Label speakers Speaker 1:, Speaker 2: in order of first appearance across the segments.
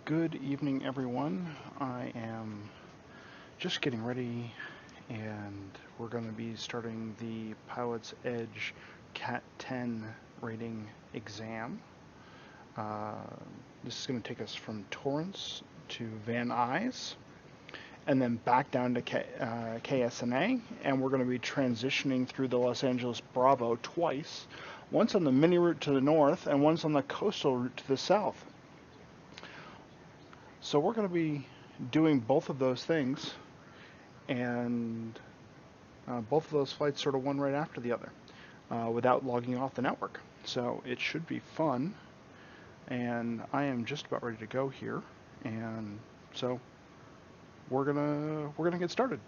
Speaker 1: Good evening, everyone. I am just getting ready, and we're going to be starting the Pilot's Edge Cat 10 rating exam. This is going to take us from Torrance to Van Nuys, and then back down to KSNA, and we're going to be transitioning through the Los Angeles Bravo twice, once on the mini route to the north and once on the coastal route to the south. So we're going to be doing both of those things, and both of those flights sort of one right after the other, without logging off the network. So it should be fun, and I am just about ready to go here, and so we're gonna get started.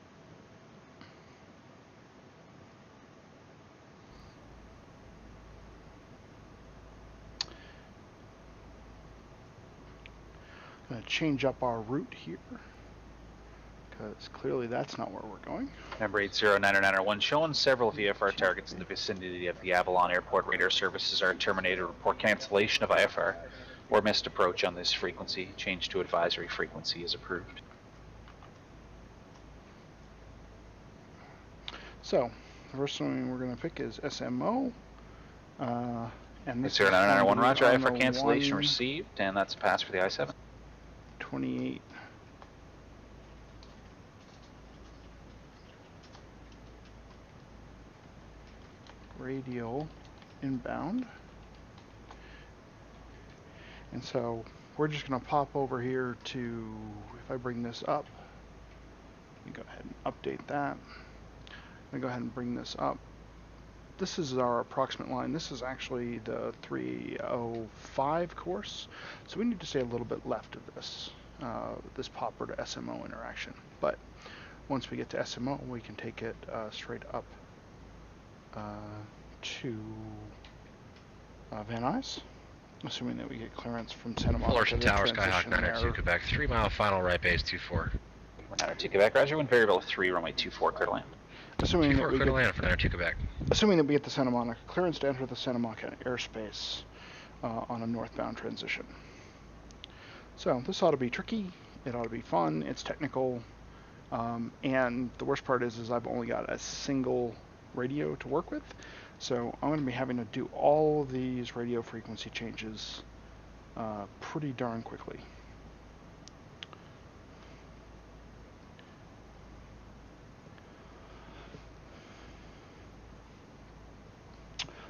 Speaker 1: Going to change up our route here, because clearly that's not where we're going.
Speaker 2: Number 80901 showing several VFR targets in the vicinity of the Avalon Airport. Radar services are terminated. Report cancellation of IFR or missed approach on this frequency. Change to advisory frequency is approved.
Speaker 1: So the first one we're going to pick is SMO. And this
Speaker 2: 80901 roger. IFR cancellation received, and that's a pass for the I-7.
Speaker 1: 28. Radial inbound. And so we're just going to pop over here to, if I bring this up, let me go ahead and update that. I'm going to go ahead and bring this up. This is our approximate line. This is actually the 305 course, so we need to stay a little bit left of this, this popper to SMO interaction. But once we get to SMO, we can take it straight up to Van Nuys, assuming that we get clearance from Santa Monica.
Speaker 3: Fullerton Tower, Skyhawk 902 Quebec, 3 mile final right base 24.
Speaker 2: 902 Quebec, roger. Wind variable 3, runway 24, clear to land.
Speaker 1: Assuming that we get,
Speaker 3: land for 902 Quebec.
Speaker 1: Assuming that we get the Santa Monica clearance to enter the Santa Monica airspace on a northbound transition. So this ought to be tricky. It ought to be fun. It's technical, and the worst part is I've only got a single radio to work with, so I'm going to be having to do all of these radio frequency changes pretty darn quickly.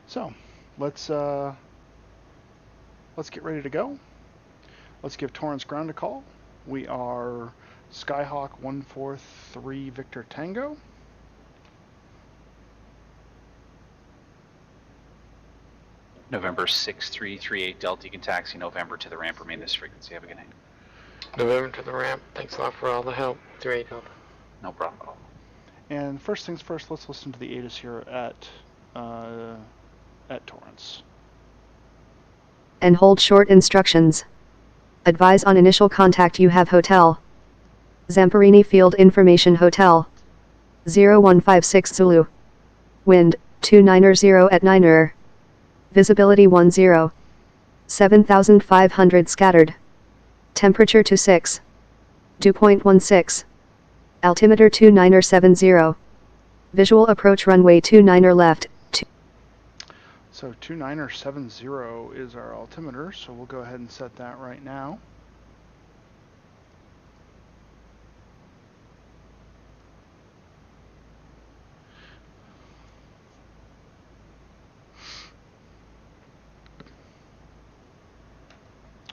Speaker 1: So let's get ready to go. Let's give Torrance Ground a call. We are Skyhawk 143 Victor Tango.
Speaker 2: November 6338 Delta. You can taxi November to the ramp. Remain this frequency. Have a good night.
Speaker 4: November to the ramp. Thanks a lot for all the help. 38 Delta.
Speaker 2: No problem at all.
Speaker 1: And first things first, let's listen to the ATIS here at Torrance.
Speaker 5: And hold short instructions. Advise on initial contact. You have hotel Zamperini Field Information Hotel 0156 Zulu. Wind 290 at 9er. Visibility 10. 7,500 scattered. Temperature 26. Dew point 16. Altimeter 2970. Visual approach runway 29 left.
Speaker 1: So 2970 is our altimeter, so we'll go ahead and set that right now.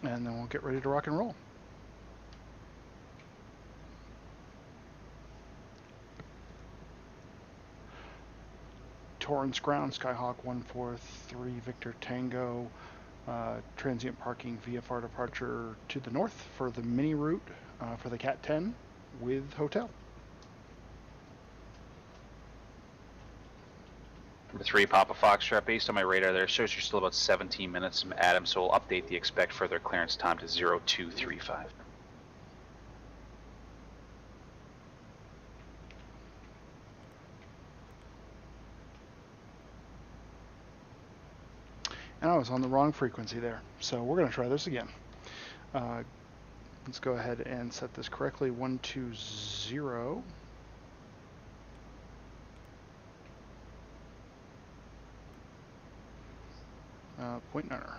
Speaker 1: And then we'll get ready to rock and roll. Torrance Ground, Skyhawk 143 Victor Tango, transient parking VFR departure to the north for the mini route for the Cat 10 with hotel.
Speaker 2: Number 3, Papa Foxtrot. Based on my radar there, shows you're still about 17 minutes from Adam, so we'll update the expect further clearance time to 0235.
Speaker 1: And I was on the wrong frequency there, so we're going to try this again. Let's go ahead and set this correctly. 120. Point niner.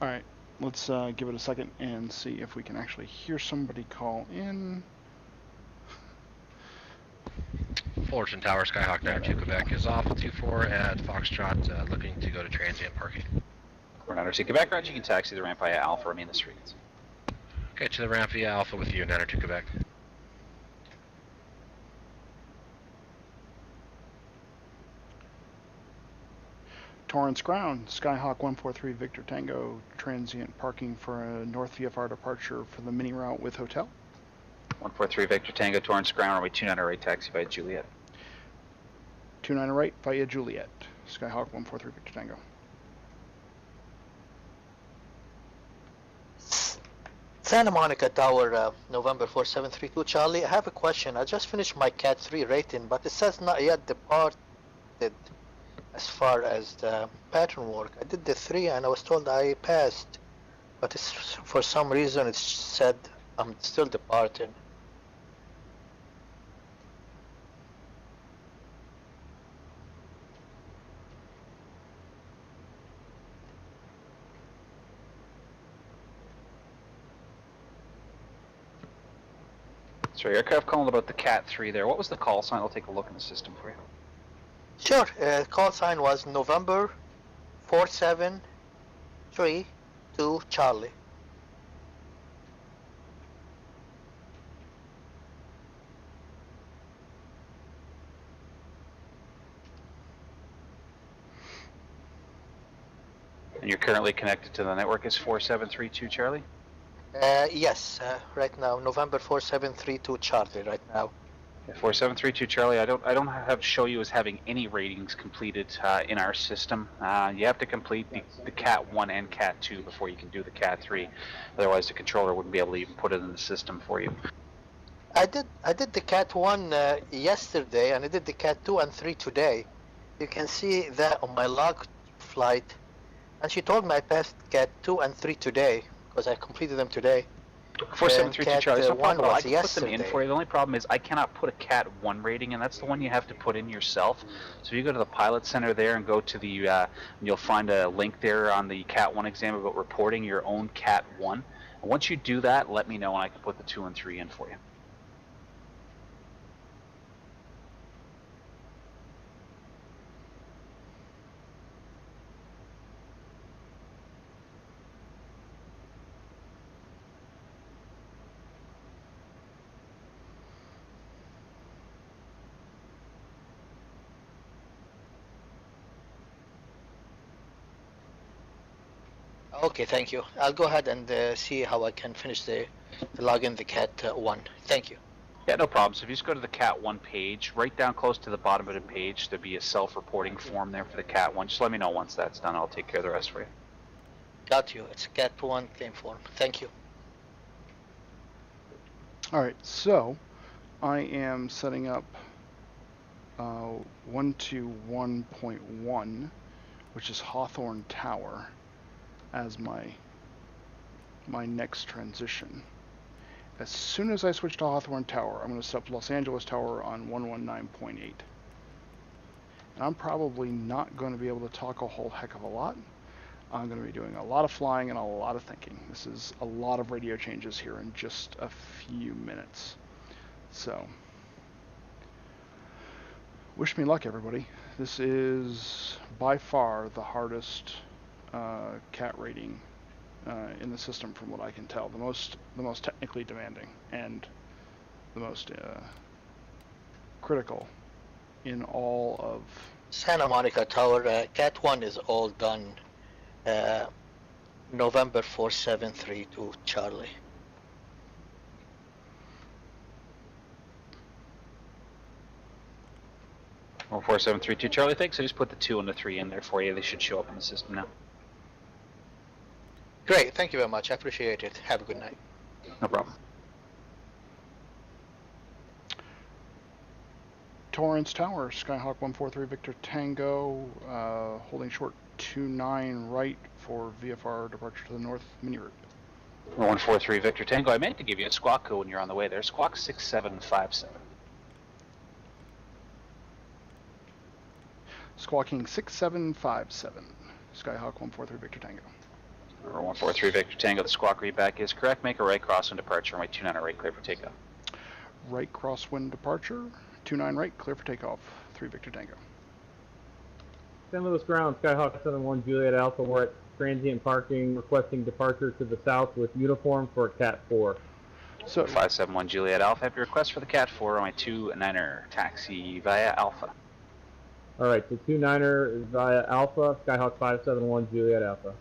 Speaker 1: All right, let's give it a second and see if we can actually hear somebody call in.
Speaker 3: Fullerton Tower, Skyhawk 92 Quebec is off 24 at Foxtrot, looking to go to transient parking.
Speaker 2: We're not RC Quebec, Roger. You can taxi the ramp via Alpha, remain the streets.
Speaker 3: Okay, to the ramp via Alpha with you, 92 Quebec.
Speaker 1: Torrance Ground, Skyhawk 143 Victor Tango, transient parking for a North VFR departure for the mini route with hotel.
Speaker 2: 143 Victor Tango, Torrance Ground, runway 29 taxi via Juliet.
Speaker 1: 29 right via Juliet, Skyhawk 143 Victor Tango.
Speaker 6: Santa Monica Tower, November 4732 Charlie. I have a question. I just finished my Cat 3 rating, but it says not yet departed as far as the pattern work. I did the 3 and I was told I passed, but it's, for some reason it said I'm still departing.
Speaker 2: Sorry, aircraft calling about the Cat 3 there. What was the call sign? I'll take a look in the system for you.
Speaker 6: Sure. Call sign was November 4732 Charlie.
Speaker 2: And you're currently connected to the network as 4732 Charlie?
Speaker 6: Yes, right now, November 4732 Charlie right now.
Speaker 2: Yeah, 4732 Charlie, I don't have show you as having any ratings completed in our system. You have to complete the Cat 1 and Cat 2 before you can do the Cat 3. Otherwise the controller wouldn't be able to even put it in the system for you.
Speaker 6: I did the Cat 1 yesterday, and I did the Cat 2 and 3 today. You can see that on my log flight, and she told me I passed Cat 2 and 3 today because I completed them today.
Speaker 2: 4732 Charlie, so
Speaker 6: one
Speaker 2: I
Speaker 6: was
Speaker 2: can put them in
Speaker 6: yesterday.
Speaker 2: for you. The only problem is I cannot put a Cat 1 rating, and that's the one you have to put in yourself. So you go to the Pilot Center there and go to the, you'll find a link there on the Cat 1 exam about reporting your own Cat 1. And once you do that, let me know and I can put the 2 and 3 in for you.
Speaker 6: Okay, thank you. I'll go ahead and see how I can finish the log in the Cat 1. Thank you.
Speaker 2: Yeah, no problem. So if you just go to the Cat 1 page, right down close to the bottom of the page, there'll be a self-reporting form there for the Cat 1. Just let me know once that's done. I'll take care of the rest for you.
Speaker 6: Got you. It's Cat 1 claim form. Thank you.
Speaker 1: All right, so I am setting up 121.1, which is Hawthorne Tower, as my next transition. As soon as I switch to Hawthorne Tower, I'm going to set up Los Angeles Tower on 119.8. And I'm probably not going to be able to talk a whole heck of a lot. I'm going to be doing a lot of flying and a lot of thinking. This is a lot of radio changes here in just a few minutes. So, wish me luck, everybody. This is by far the hardest cat rating in the system, from what I can tell. The most technically demanding and the most critical in all of
Speaker 6: Santa Monica Tower, Cat 1 is all done. November 4732 Charlie.
Speaker 2: 14732 Charlie, thanks. I just put the 2 and the 3 in there for you. They should show up in the system now.
Speaker 6: Great, thank you very much. I appreciate it. Have a good night.
Speaker 2: No problem.
Speaker 1: Torrance Tower, Skyhawk 143 Victor Tango, holding short 29 right for VFR departure to the north mini route.
Speaker 2: 143 Victor Tango, I meant to give you a squawk code when you're on the way there. Squawk 6757.
Speaker 1: Squawking 6757, Skyhawk 143 Victor Tango.
Speaker 2: 143 Victor Tango, the squawk readback is correct. Make a right crosswind departure, runway 29 right, clear for takeoff.
Speaker 1: Right crosswind departure, 29 right, clear for takeoff, 3 Victor Tango.
Speaker 7: St. Louis ground, Skyhawk 71 Juliet Alpha. We're at transient parking, requesting departure to the south with uniform for Cat 4.
Speaker 1: So
Speaker 2: 571 Juliet Alpha, have your request for the Cat 4 on my 29er taxi via Alpha.
Speaker 7: Alright, so 29er is via Alpha, Skyhawk 571 Juliet Alpha.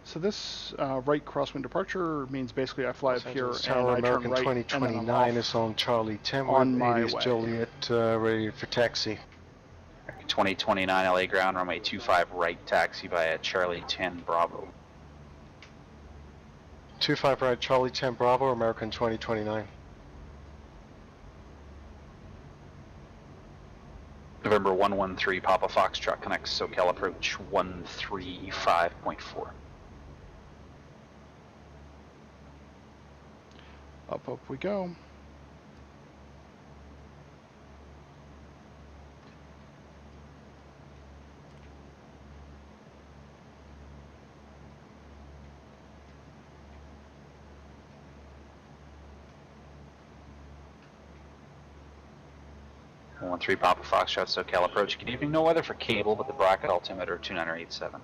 Speaker 1: So this right crosswind departure means basically I fly up here and
Speaker 8: Tower
Speaker 1: I turn
Speaker 8: American
Speaker 1: right
Speaker 8: 2029 is on Charlie 10
Speaker 1: on my
Speaker 8: 80's
Speaker 1: way.
Speaker 8: Juliet, ready for taxi.
Speaker 2: 2029 LA ground, runway 25 right, taxi via Charlie 10 Bravo.
Speaker 8: 25 right, Charlie 10 Bravo, American 2029.
Speaker 2: November 113 Papa Foxtrot connects SoCal approach 135.4.
Speaker 1: Up we go.
Speaker 2: One 3 Papa Foxtrot SoCal approach. Good evening. No weather for cable, but the bracket altimeter 2987.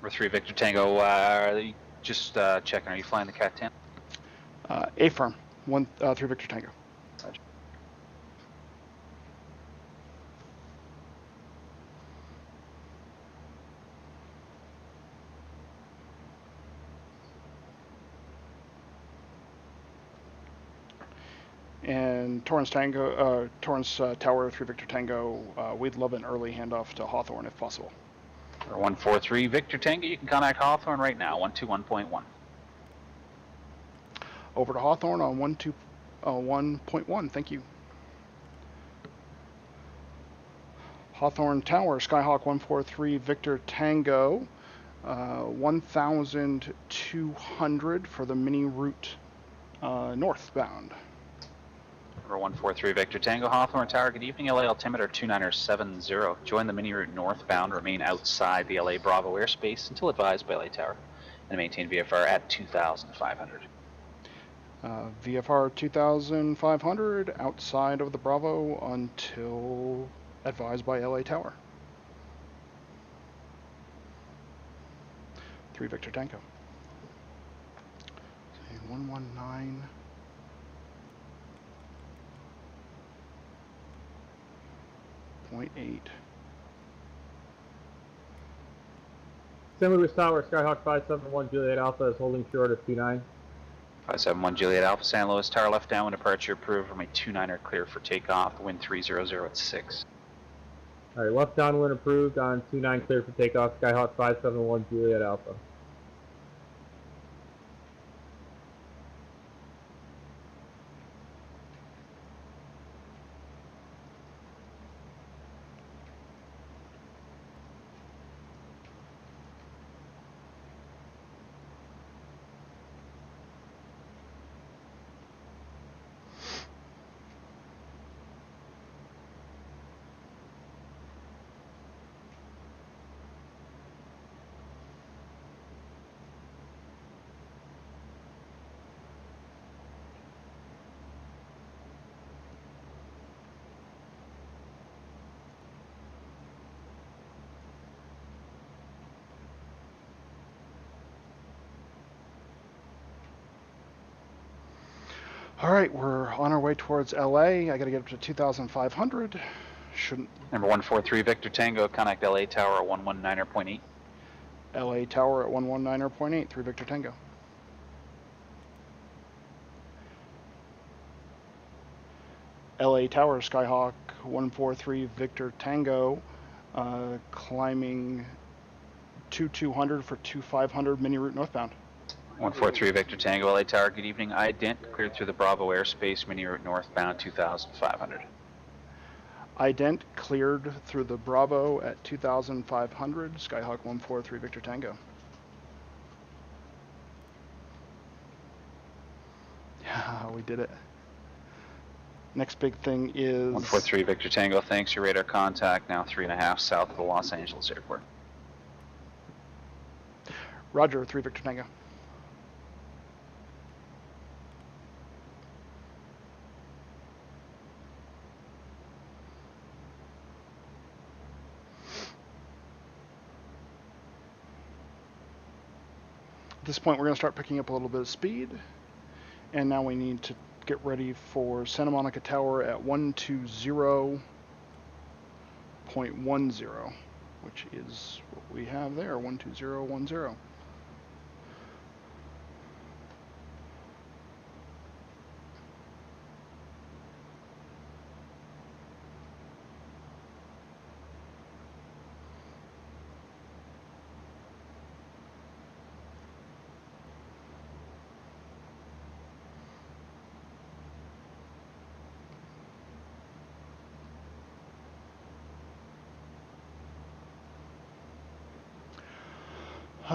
Speaker 2: Number 3 Victor Tango, just checking, are you flying the Cat 10?
Speaker 1: A-firm, 3 Victor Tango. And Torrance Tower, 3 Victor Tango, we'd love an early handoff to Hawthorne if possible.
Speaker 2: Or 143 Victor Tango, you can contact Hawthorne right now, 121.1.
Speaker 1: Over to Hawthorne on 1.1, thank you. Hawthorne Tower, Skyhawk 143 Victor Tango, 1,200 for the mini route northbound.
Speaker 2: Number 143 Victor Tango, Hawthorne Tower, good evening. LA altimeter 2970. Join the mini route northbound, remain outside the LA Bravo airspace until advised by LA Tower, and maintain VFR at 2,500.
Speaker 1: VFR 2,500 outside of the Bravo until advised by LA Tower. 3 Victor Tango. 119. .8.
Speaker 7: St. Louis Tower, Skyhawk 571 Juliet Alpha is holding short of 29.
Speaker 2: 571 Juliet Alpha, San Luis Tower left downwind departure approved for my 29er clear for takeoff, wind 300 at 6.
Speaker 7: Alright, left downwind approved on 29 clear for takeoff, Skyhawk 571 Juliet Alpha.
Speaker 1: All right, we're on our way towards LA. I got to get up to 2,500. Shouldn't.
Speaker 2: Number 143 Victor Tango, connect LA Tower at 119.8.
Speaker 1: LA Tower at 119.8, 3 Victor Tango. LA Tower, Skyhawk 143 Victor Tango, climbing 2200 for 2500 mini route northbound.
Speaker 2: 143 Victor Tango, LA Tower, good evening. Ident cleared through the Bravo airspace, mini route northbound 2500.
Speaker 1: Ident cleared through the Bravo at 2500, Skyhawk 143 Victor Tango. Yeah, we did it. Next big thing is
Speaker 2: 143 Victor Tango, thanks. Your radar contact now 3.5 south of the Los Angeles airport.
Speaker 1: Roger, 3 Victor Tango. At this point, we're going to start picking up a little bit of speed, and now we need to get ready for Santa Monica Tower at 120.10, which is what we have there, 120.10.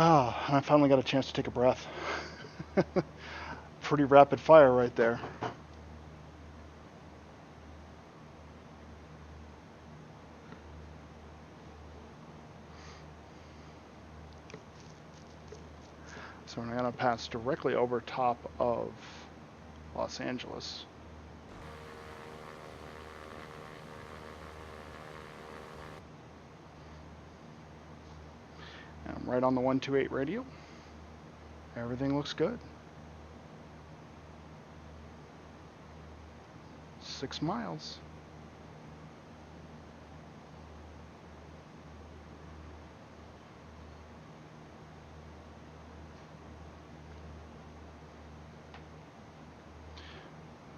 Speaker 1: Ah, and I finally got a chance to take a breath. Pretty rapid fire right there. So we're going to pass directly over top of Los Angeles. And I'm right on the 128 radial. Everything looks good. 6 miles.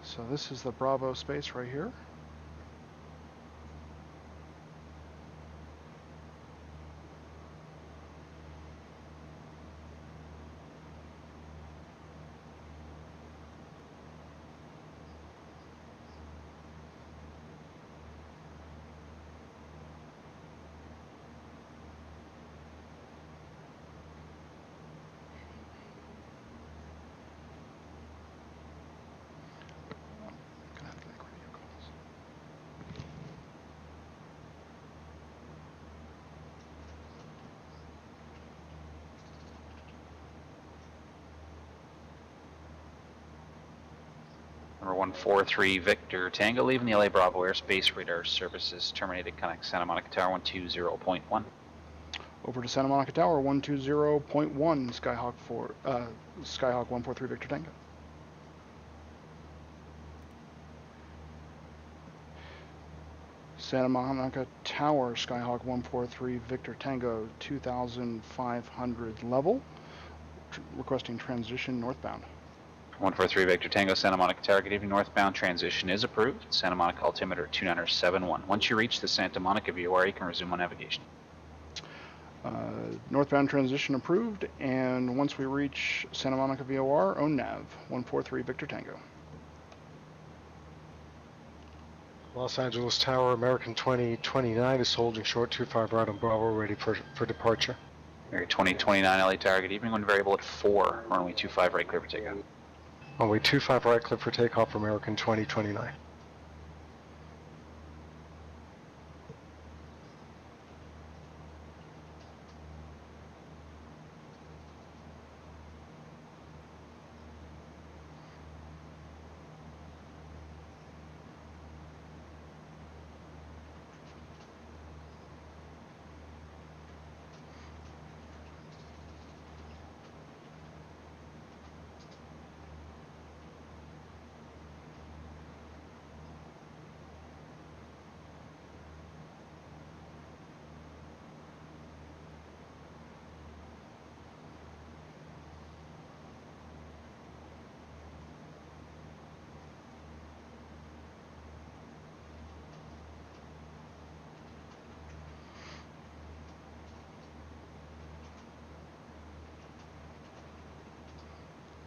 Speaker 1: So this is the Bravo space right here.
Speaker 2: Number 143 Victor Tango, leaving the LA Bravo airspace, radar services terminated, connect Santa Monica Tower 120.1.
Speaker 1: Over to Santa Monica Tower 120.1, Skyhawk 143 Victor Tango. Santa Monica Tower, Skyhawk 143 Victor Tango, 2,500 level, requesting transition northbound.
Speaker 2: 143 Victor Tango, Santa Monica Tower, good evening. Northbound transition is approved. Santa Monica altimeter 2971. Once you reach the Santa Monica VOR, you can resume on navigation.
Speaker 1: Northbound transition approved, and once we reach Santa Monica VOR, own nav, 143 Victor Tango.
Speaker 8: Los Angeles Tower, American 2029 is holding short 25 right on Bravo, ready for departure.
Speaker 2: Area 2029 LA Tower, good evening. One variable at 4, runway 25 right, clear for takeoff.
Speaker 8: Runway 25 right, clear for takeoff for American 2029.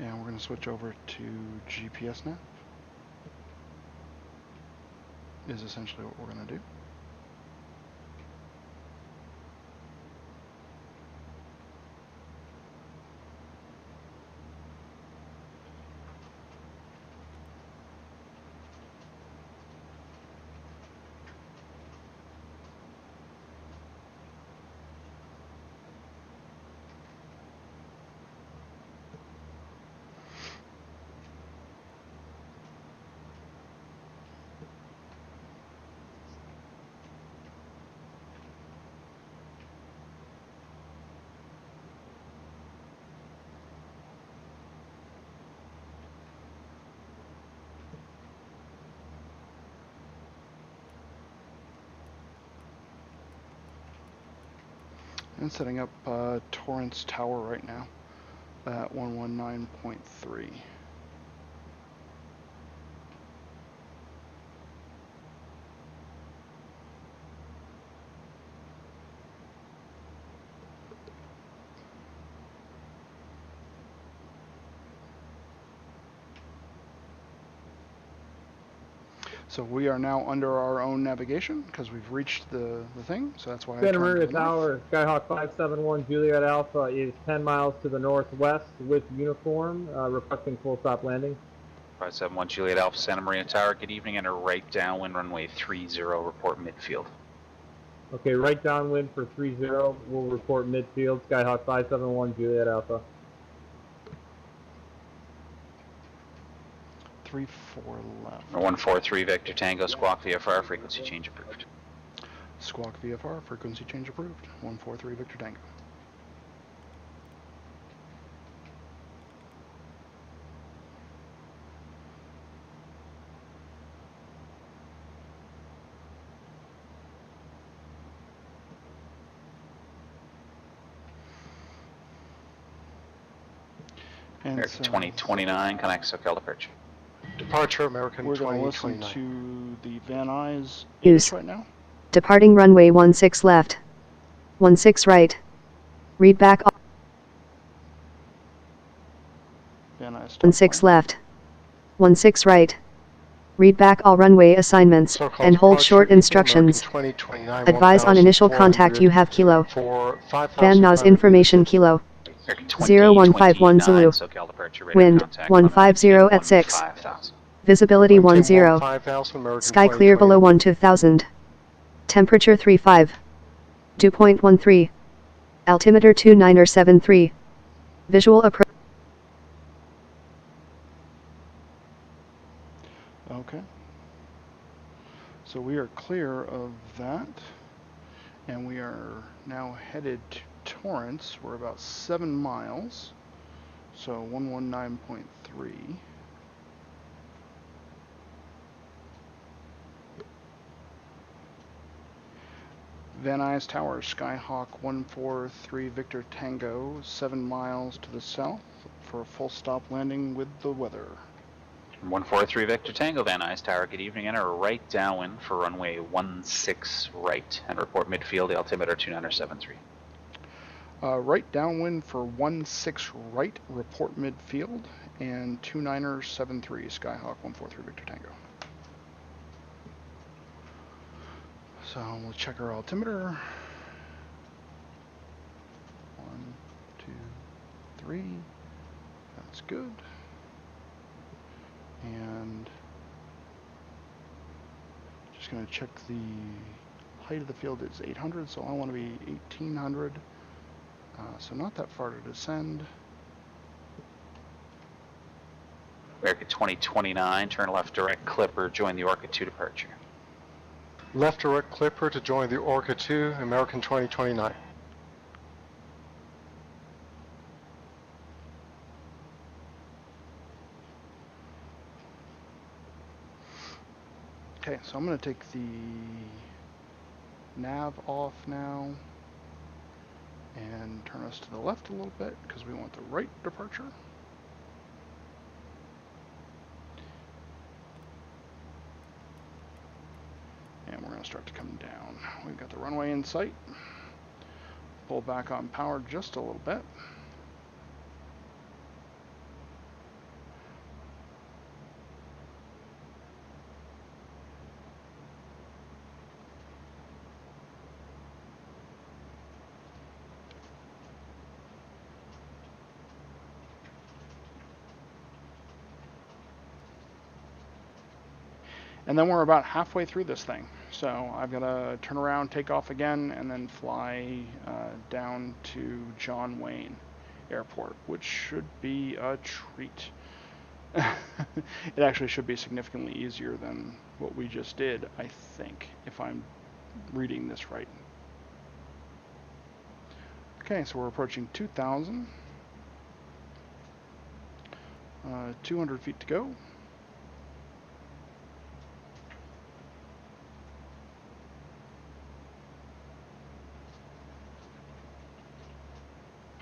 Speaker 1: And we're going to switch over to GPS nav. Is essentially what we're going to do. And setting up Torrance Tower right now at 119.3. So we are now under our own navigation because we've reached the thing. So that's why I
Speaker 7: Santa
Speaker 1: turned
Speaker 7: Maria
Speaker 1: to the north.
Speaker 7: Tower, Skyhawk 571 Juliet Alpha is 10 miles to the northwest with uniform, requesting full stop landing.
Speaker 2: 571 Juliet Alpha, Santa Maria Tower, good evening, enter right downwind runway 30, report midfield.
Speaker 7: Okay, right downwind for 30, we'll report midfield, Skyhawk 571 Juliet Alpha.
Speaker 1: 34 left.
Speaker 2: 143 Victor Tango, Squawk VFR, frequency change approved.
Speaker 1: Squawk VFR, frequency change approved. 143 Victor Tango. And
Speaker 2: American
Speaker 1: so
Speaker 2: 2029, connect SoCal departure.
Speaker 8: Departure American
Speaker 1: we're going to listen
Speaker 8: 2029.
Speaker 1: to the Van Nuys
Speaker 5: Use.
Speaker 1: right now.
Speaker 5: Departing runway 16 left. 16 right. Read back.
Speaker 1: Van Nuys
Speaker 5: 16 left. 16 right. Read back all runway assignments
Speaker 8: So-called
Speaker 5: and hold
Speaker 8: departure
Speaker 5: short
Speaker 8: evening,
Speaker 5: instructions.
Speaker 8: American 2029,
Speaker 5: Advise on initial contact you have kilo.
Speaker 8: for
Speaker 5: Van Nuys
Speaker 8: 5,500
Speaker 5: information
Speaker 8: meters.
Speaker 5: kilo.
Speaker 2: American
Speaker 5: 0151 Zulu.
Speaker 2: SoCal departure, radar
Speaker 5: Wind
Speaker 2: contact,
Speaker 5: 150
Speaker 2: limit
Speaker 5: at 6.
Speaker 2: 15,000.
Speaker 5: Visibility
Speaker 8: Wind
Speaker 5: 10.
Speaker 8: 5,000, American
Speaker 5: Sky clear below 2000. Temperature 35. Dew point 13. Altimeter 2973. Visual approach.
Speaker 1: Okay. So we are clear of that. And we are now headed to Torrance. We're about 7 miles. So 119.3. Van Nuys Tower, Skyhawk 143 Victor Tango, 7 miles to the south for a full stop landing with the weather.
Speaker 2: 143 Victor Tango, Van Nuys Tower, good evening, enter right downwind for runway 16 right and report midfield, altimeter 2973.
Speaker 1: Right downwind for 16 right, report midfield, and 2973 Skyhawk 143 Victor Tango. So we'll check our altimeter. 1, 2, 3. That's good. And just going to check the height of the field is 800, so I want to be 1800. So not that far to descend.
Speaker 2: American 2029, turn left direct Clipper, join the Orca 2 departure.
Speaker 8: Left direct Clipper to join the Orca 2, American 2029.
Speaker 1: Okay, so I'm going to take the nav off now and turn us to the left a little bit because we want the right departure. And we're going to start to come down. We've got the runway in sight. Pull back on power just a little bit. And then we're about halfway through this thing. So I've got to turn around, take off again, and then fly down to John Wayne Airport, which should be a treat. It actually should be significantly easier than what we just did, I think, if I'm reading this right. Okay, so we're approaching 2,000. 200 feet to go.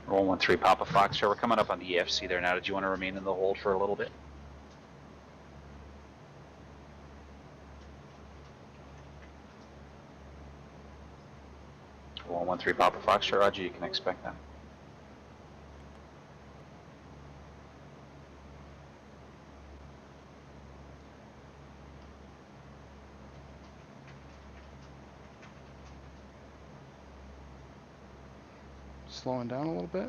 Speaker 2: Roll 1-3 Papa Foxtrot. We're coming up on the EFC there now. Did you want to remain in the hold for a little bit? Roll 1-3 Papa Foxtrot. Roger, you can expect that.
Speaker 1: Slowing down a little bit.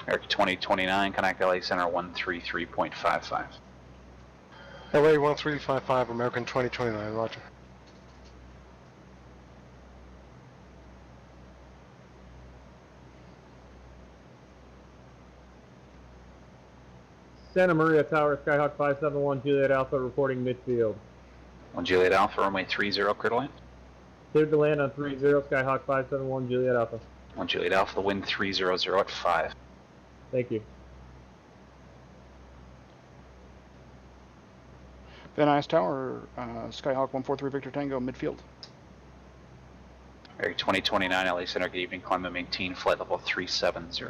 Speaker 2: Eric 2029, connect LA Center 133.55.
Speaker 8: LA 1355, American 2029, roger.
Speaker 7: Santa Maria Tower, Skyhawk 571, Juliet Alpha reporting midfield.
Speaker 2: 1 Juliet Alpha, runway 30, clear to land.
Speaker 7: Cleared to land on 30, Skyhawk 571, Juliet Alpha.
Speaker 2: 1 Juliet Alpha, the wind 300 at 5.
Speaker 7: Thank you.
Speaker 1: Van Nuys Tower, Skyhawk 143 Victor Tango, midfield.
Speaker 2: Eric 2029, LA Center, good evening. Climb and maintain flight level 370.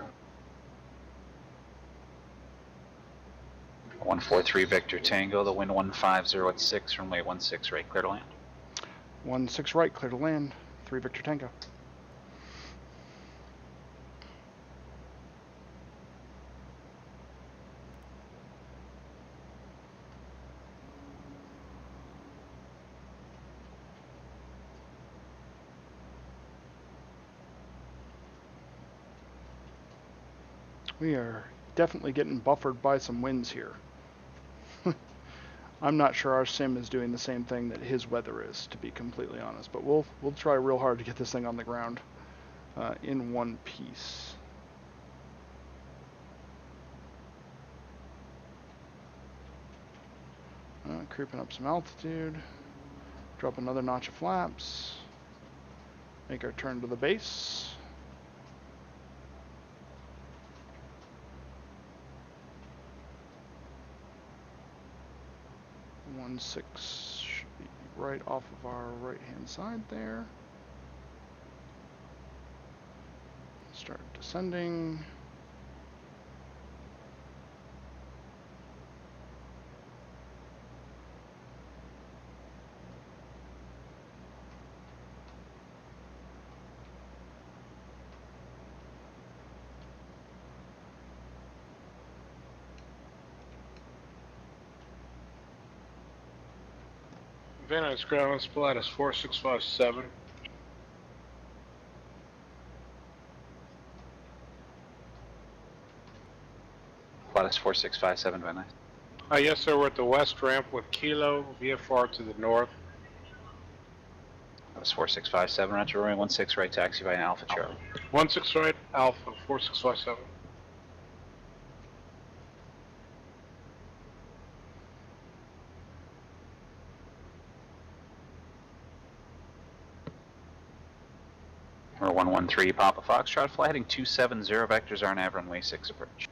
Speaker 2: 143 Victor Tango, the wind 150 at 6, runway 16 right, clear to land.
Speaker 1: 16 right, clear to land. 3 Victor Tango. We are definitely getting buffered by some winds here. I'm not sure our sim is doing the same thing that his weather is, to be completely honest. But we'll try real hard to get this thing on the ground in one piece. Creeping up some altitude. Drop another notch of flaps. Make our turn to the base. One 6 should be right off of our right hand side there. Start descending.
Speaker 9: Van Nuys ground Pilatus 4657.
Speaker 2: Pilatus 4657, Van Nuys.
Speaker 9: Yes, sir. We're at the west ramp with Kilo, VFR to the north.
Speaker 2: Pilatus 4657, roger, runway 16 right, taxi by an Alpha Charlie.
Speaker 9: 16 right, Alpha 4657.
Speaker 2: Or 113 Papa Foxtrot, fly heading 270 vectors RNAV runway 6 approach.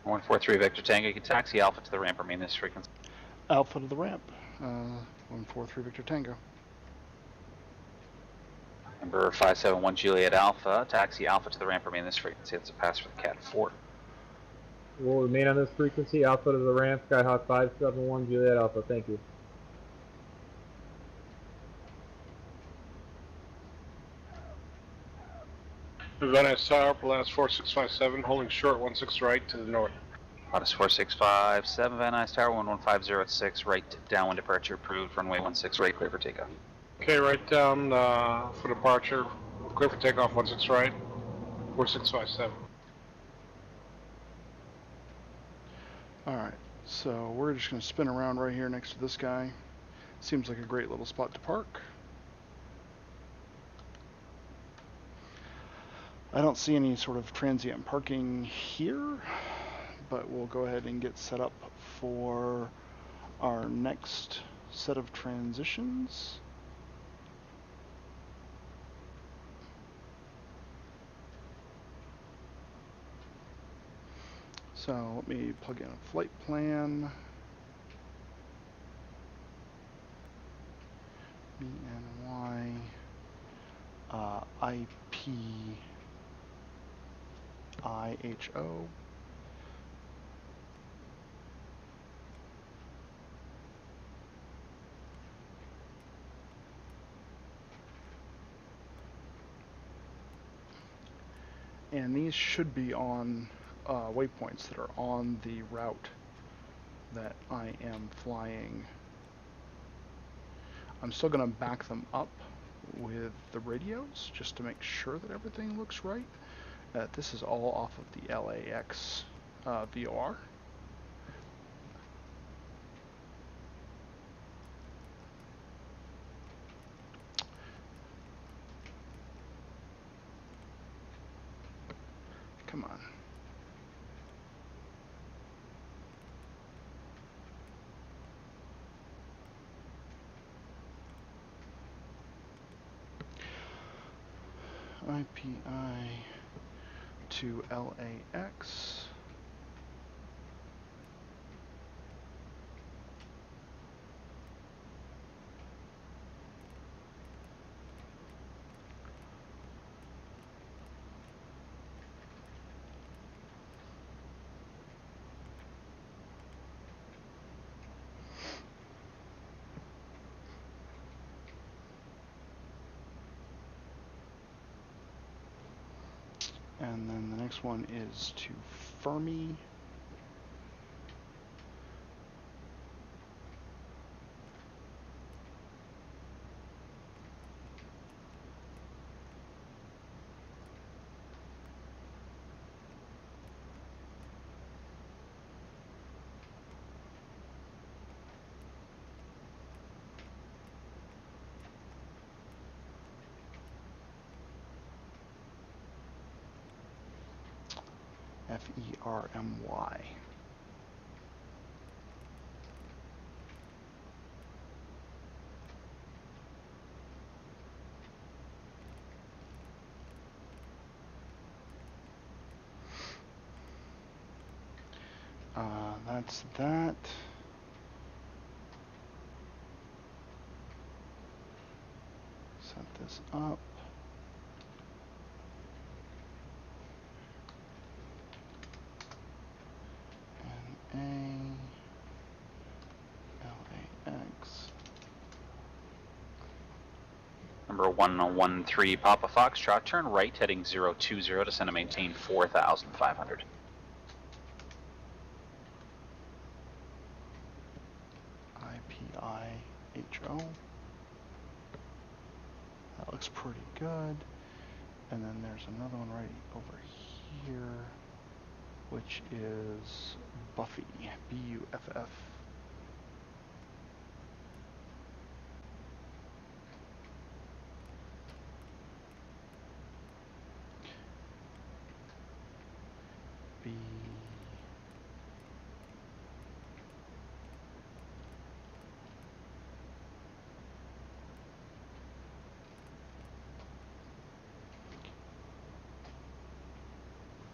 Speaker 2: 143 Victor Tango, you can taxi Alpha to the ramp, remain this frequency.
Speaker 1: Alpha to the ramp. 143 Victor Tango.
Speaker 2: Number 571 Juliet Alpha, taxi Alpha to the ramp, remain this frequency. That's a pass for the Cat 4.
Speaker 7: We'll remain on this frequency. Alpha to the ramp. Skyhawk 571 Juliet Alpha. Thank you.
Speaker 9: Van Nuys Tower, Polaris 4657, holding short 16 right to the north.
Speaker 2: Lotus 4657, Van Nuys Tower, 11506, right downwind departure approved, runway 16 right, clear for takeoff.
Speaker 9: Okay, right down for departure, clear for takeoff 16 right, 4657.
Speaker 1: Alright, so we're just going to spin around right here next to this guy. Seems like a great little spot to park. I don't see any sort of transient parking here, but we'll go ahead and get set up for our next set of transitions. So let me plug in a flight plan. BNY IP IHO. And these should be on waypoints that are on the route that I am flying. I'm still going to back them up with the radios just to make sure that everything looks right. This is all off of the LAX VOR. Come on. IPI to LAX. And then the next one is to Fermi. FERMY. That's that. Set this up. NA LAX.
Speaker 2: Number 113 Papa Foxtrot, turn right heading 020 to send and maintain 4,500.
Speaker 1: IPIHO. That looks pretty good. And then there's another one right over here, which is Buffy, BUFF. B.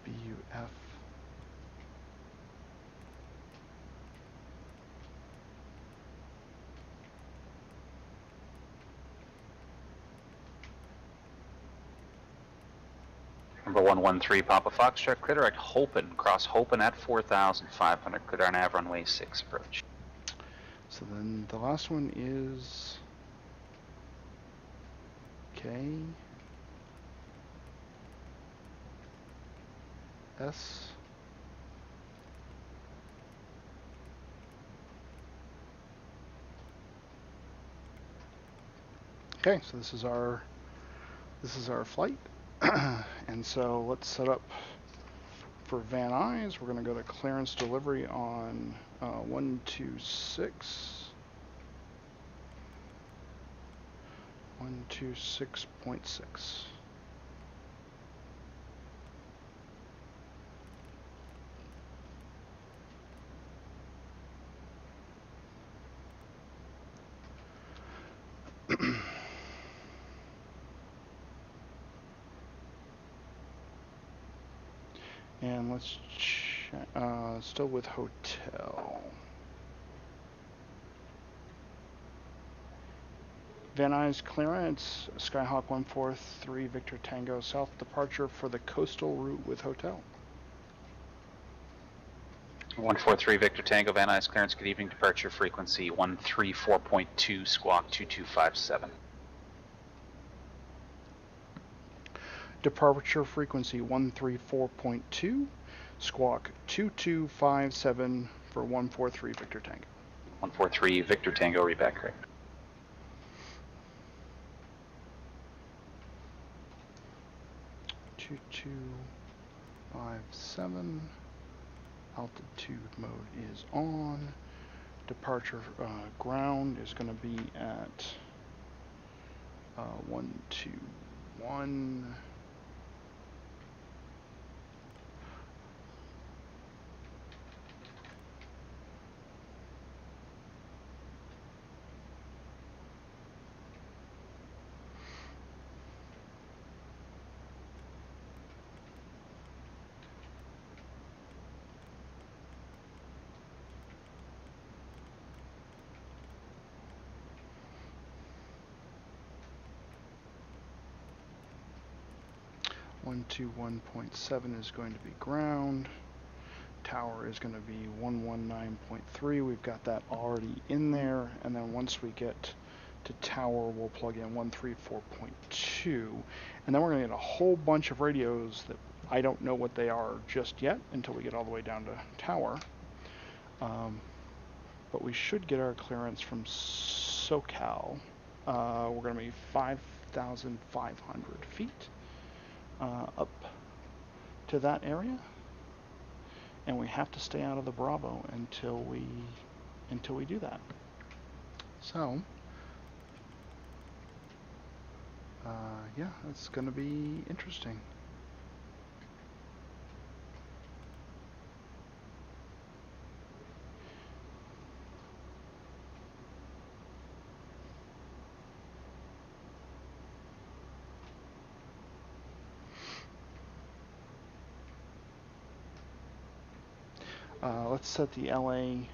Speaker 1: BUF.
Speaker 2: Number 113 Papa Foxtrot, clear direct Hopen, cross Hopen at 4,500, clear on Av runway 6 approach.
Speaker 1: So then the last one is KS. Okay, so this is our flight. And so let's set up for Van Nuys. We're going to go to clearance delivery on 126. 126.6. And let's check, still with hotel. Van Nuys clearance, Skyhawk 143 Victor Tango South departure for the coastal route with hotel.
Speaker 2: 143 Victor Tango, Van Nuys clearance, good evening, departure frequency 134.2, squawk 2257.
Speaker 1: Departure frequency 134.2, squawk 2257 for 143 Victor Tango.
Speaker 2: 143 Victor Tango, read back correct.
Speaker 1: Two 57. Altitude mode is on. Departure ground is going to be at 121. One 121.7 is going to be ground. Tower is going to be 119.3. We've got that already in there. And then once we get to tower, we'll plug in 134.2. And then we're going to get a whole bunch of radios that I don't know what they are just yet until we get all the way down to tower. But we should get our clearance from SoCal. We're going to be 5,500 feet. Up to that area, and we have to stay out of the Bravo until we do that. So yeah, it's going to be interesting. Let's set the LA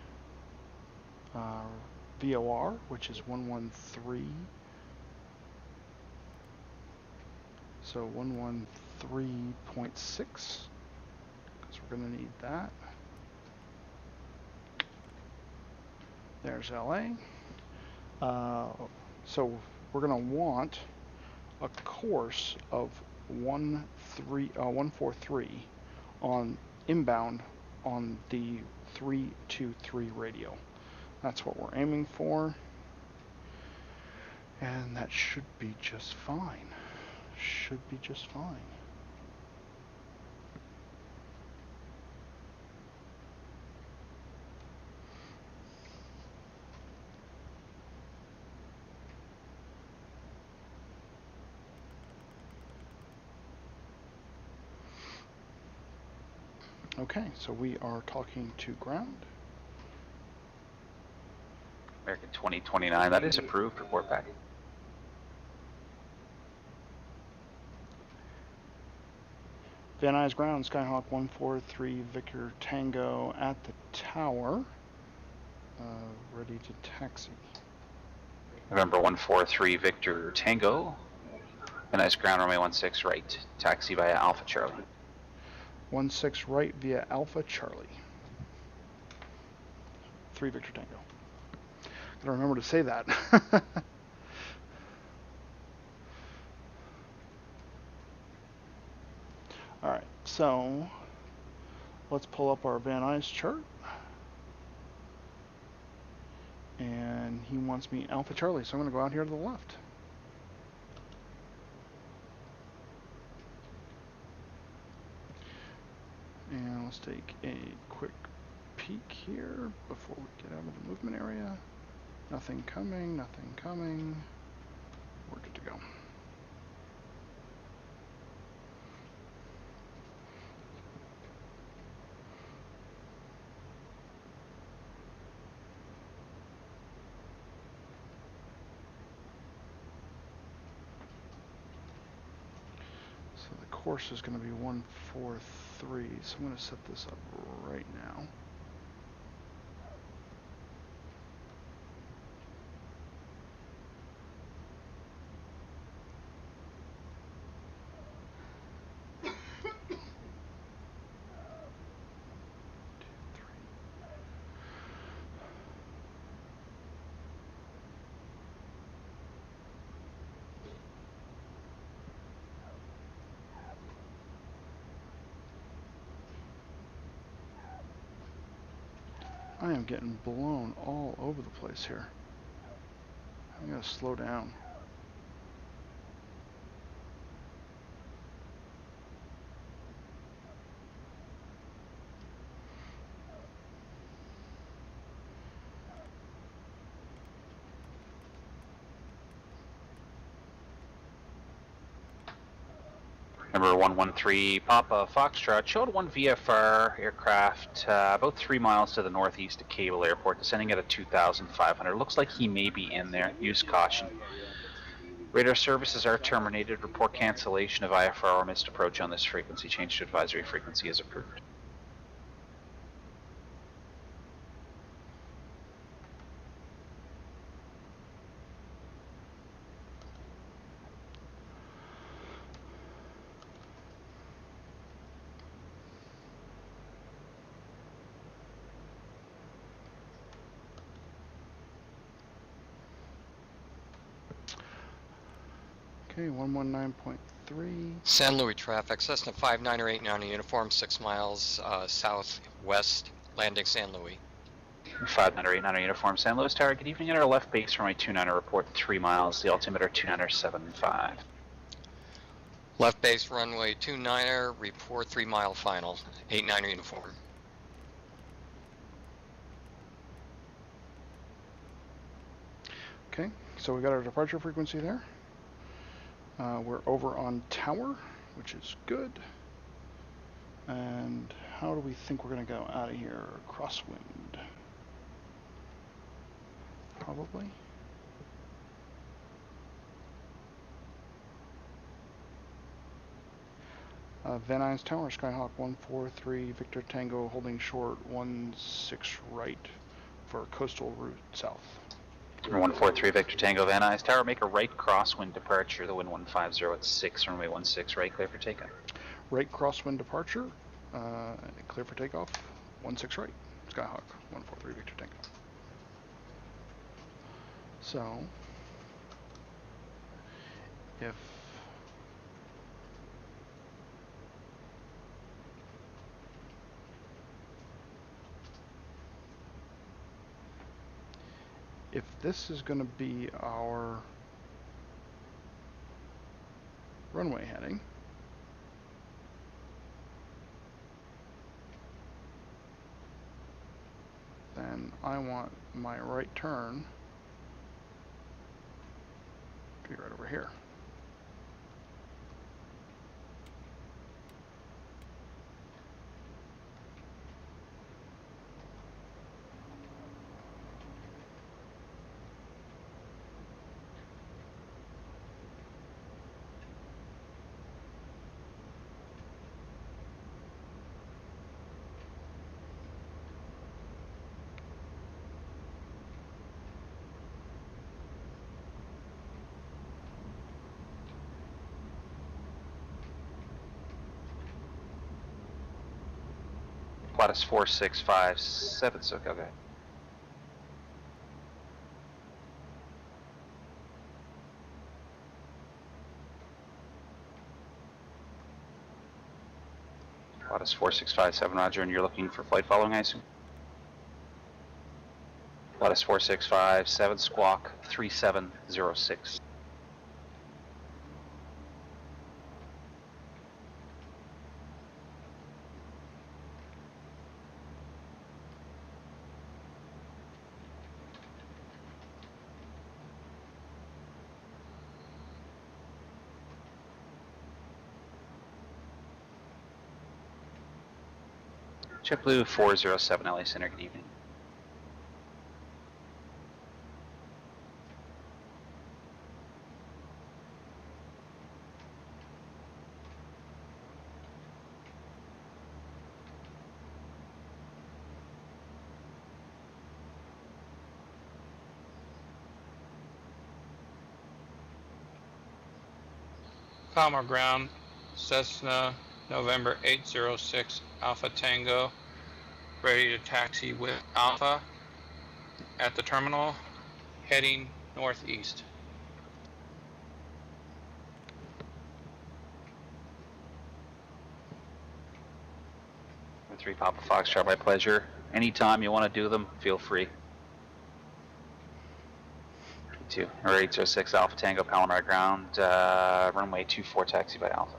Speaker 1: VOR, which is 113. So 113.6, because we're going to need that. There's LA. So we're going to want a course of 143 on inbound on the 323 radio. That's what we're aiming for, and that should be just fine. Should be just fine. Okay, so we are talking to ground.
Speaker 2: American 2029, that is approved. Report back.
Speaker 1: Van Nuys ground, Skyhawk 143 Victor Tango at the tower. Ready to taxi.
Speaker 2: November 143 Victor Tango, Van Nuys ground runway 16 right, taxi via Alpha Charlie.
Speaker 1: 16 right via Alpha Charlie. 3 Victor Tango. Gotta remember to say that. Alright, so let's pull up our Van Nuys chart. And he wants me Alpha Charlie, so I'm going to go out here to the left. And let's take a quick peek here before we get out of the movement area. Nothing coming, nothing coming. We're good to go. So the course is going to be 143, so I'm going to set this up right now. I am getting blown all over the place here. I'm going to slow down.
Speaker 2: Number 113, Papa Foxtrot, showed one VFR aircraft about 3 miles to the northeast of Cable Airport, descending at a 2,500. Looks like he may be in there. Use caution. Radar services are terminated. Report cancellation of IFR or missed approach on this frequency. Change to advisory frequency is approved.
Speaker 1: Okay, 119.3.
Speaker 10: San Luis traffic, Cessna 5989 uniform, 6 miles southwest, landing San Luis.
Speaker 2: 5989 uniform, San Luis Tower. Good evening. At our left base runway 29 report 3 miles. The altimeter 2975.
Speaker 10: Left base runway 29er, report 3 mile final, 89er uniform.
Speaker 1: Okay, so we got our departure frequency there. We're over on tower, which is good. And how do we think we're going to go out of here? Crosswind. Probably. Van Nuys Tower, Skyhawk 143, Victor Tango holding short 16 right for coastal route south.
Speaker 2: 143 Victor Tango, Van Nuys Tower. Make a right crosswind departure. The wind 150 at 6, runway 16 right, clear for takeoff.
Speaker 1: Right crosswind departure, clear for takeoff, 16 right, Skyhawk 143 Victor Tango. So, if this is going to be our runway heading, then I want my right turn to be right over here.
Speaker 2: Pilatus 4657 SoCal, go ahead. Pilatus 4657, roger, and you're looking for flight following, I assume? Pilatus 4657, squawk 3706. JetBlue 407 LA Center, good evening.
Speaker 11: Palmer ground, Cessna, November 806 Alpha Tango, ready to taxi with Alpha at the terminal, heading northeast.
Speaker 2: 3 Papa Foxtrot, my pleasure. Anytime you want to do them, feel free. 2 or 806 Alpha Tango, Palomar ground, runway 24 taxi by Alpha.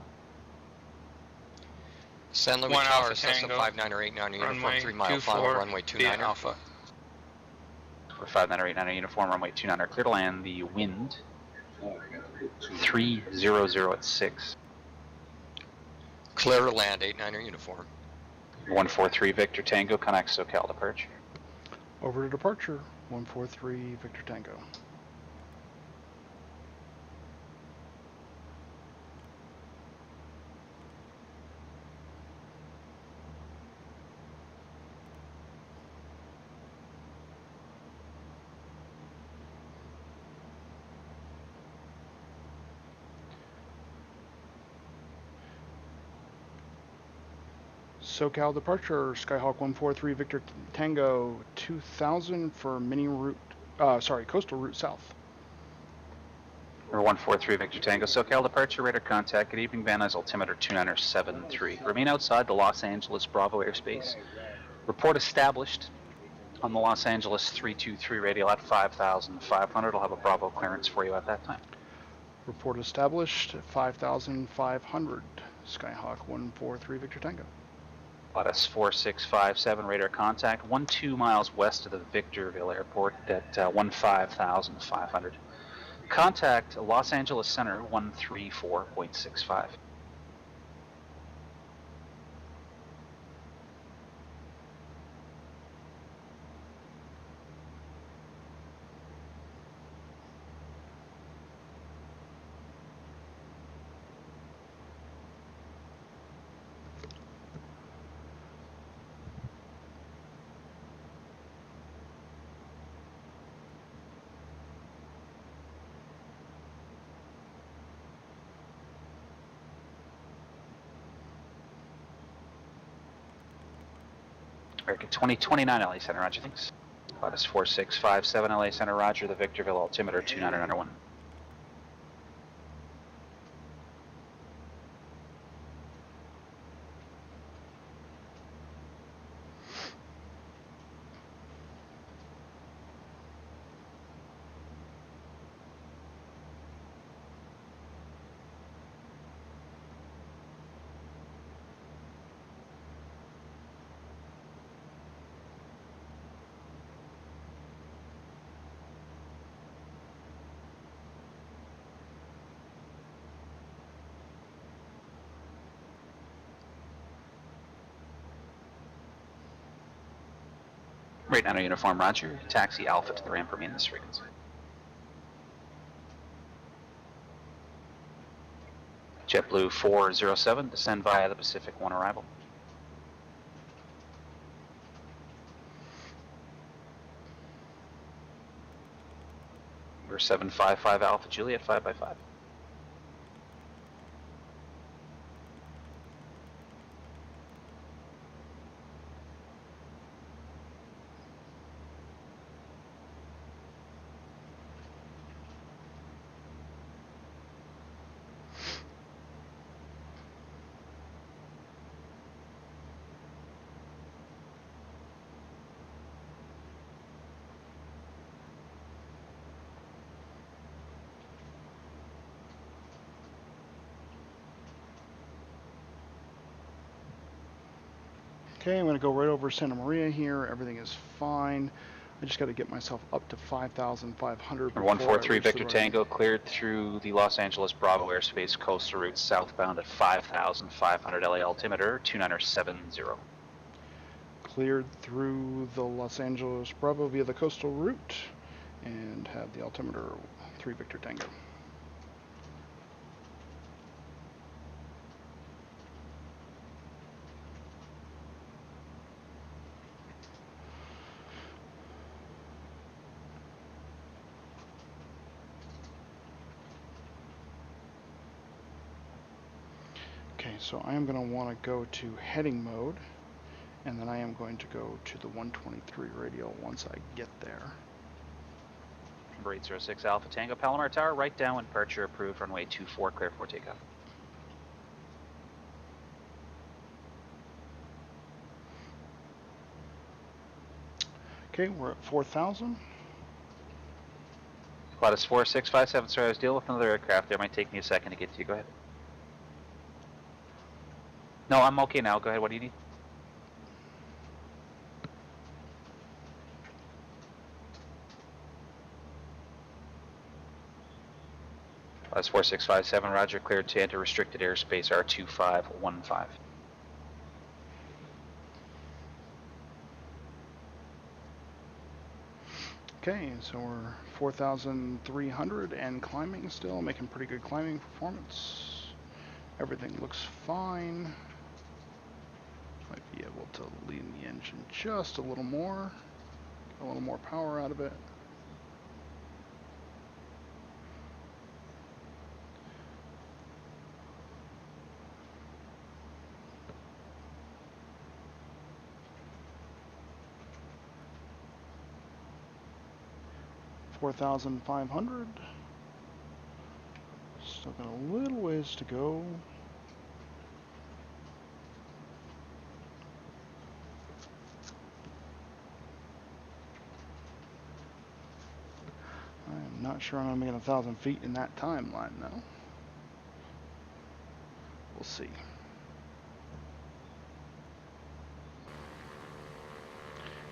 Speaker 10: San Luis Tower, Cessna 5989 uniform, 3 mile final, runway 29
Speaker 11: Alpha.
Speaker 2: 5989 uniform, runway 29 clear to land. The wind 300 at 6.
Speaker 10: Clear to land, 89er uniform.
Speaker 2: 143 Victor Tango, connect SoCal departure.
Speaker 1: Over to departure, 143 Victor Tango. SoCal departure, Skyhawk 143 Victor Tango 2000 for coastal route south.
Speaker 2: Or 143 Victor Tango, SoCal departure, radar contact, good evening, Van Nuys altimeter 2973. Remain outside the Los Angeles Bravo airspace. Report established on the Los Angeles 323 radial at 5,500. I'll have a Bravo clearance for you at that time.
Speaker 1: Report established at 5,500, Skyhawk 143 Victor Tango.
Speaker 2: Pilatus 4657, radar contact, 12 miles west of the Victorville Airport at 15,500. Contact Los Angeles Center 134.65. American 2029 LA Center, roger, thanks. Pilatus 4657 LA Center, roger, the Victorville altimeter 2991. Right now, uniform, roger. Taxi Alpha to the ramp, remain this frequency. JetBlue 407, descend via the Pacific 1 arrival. We're 755 Alpha Juliet, 5x5.
Speaker 1: Okay, I'm going to go right over Santa Maria here. Everything is fine. I just got to get myself up to 5,500 before
Speaker 2: 143
Speaker 1: I reach
Speaker 2: Victor
Speaker 1: the right.
Speaker 2: Tango cleared through the Los Angeles Bravo airspace coastal route southbound at 5,500 LA altimeter 2970.
Speaker 1: Cleared through the Los Angeles Bravo via the coastal route and have the altimeter 3 Victor Tango. Okay, so I am going to want to go to heading mode, and then I am going to go to the 123 radial once I get there.
Speaker 2: Number 806 Alpha Tango Palomar Tower, right down, departure approved, runway 24, clear for takeoff.
Speaker 1: Okay, we're at 4,000.
Speaker 2: Pilatus 4657, sorry, I was dealing with another aircraft there. Might take me a second to get to you. Go ahead. No, I'm okay now. Go ahead. What do you need? Pilatus 4657, roger. Cleared to enter restricted airspace R2515.
Speaker 1: Okay, so we're 4,300 and climbing still, making pretty good climbing performance. Everything looks fine. Might be able to lean the engine just a little more, get a little more power out of it. $4,500. Still got a little ways to go. I'm not sure I'm gonna make 1,000 feet in that timeline though. We'll see.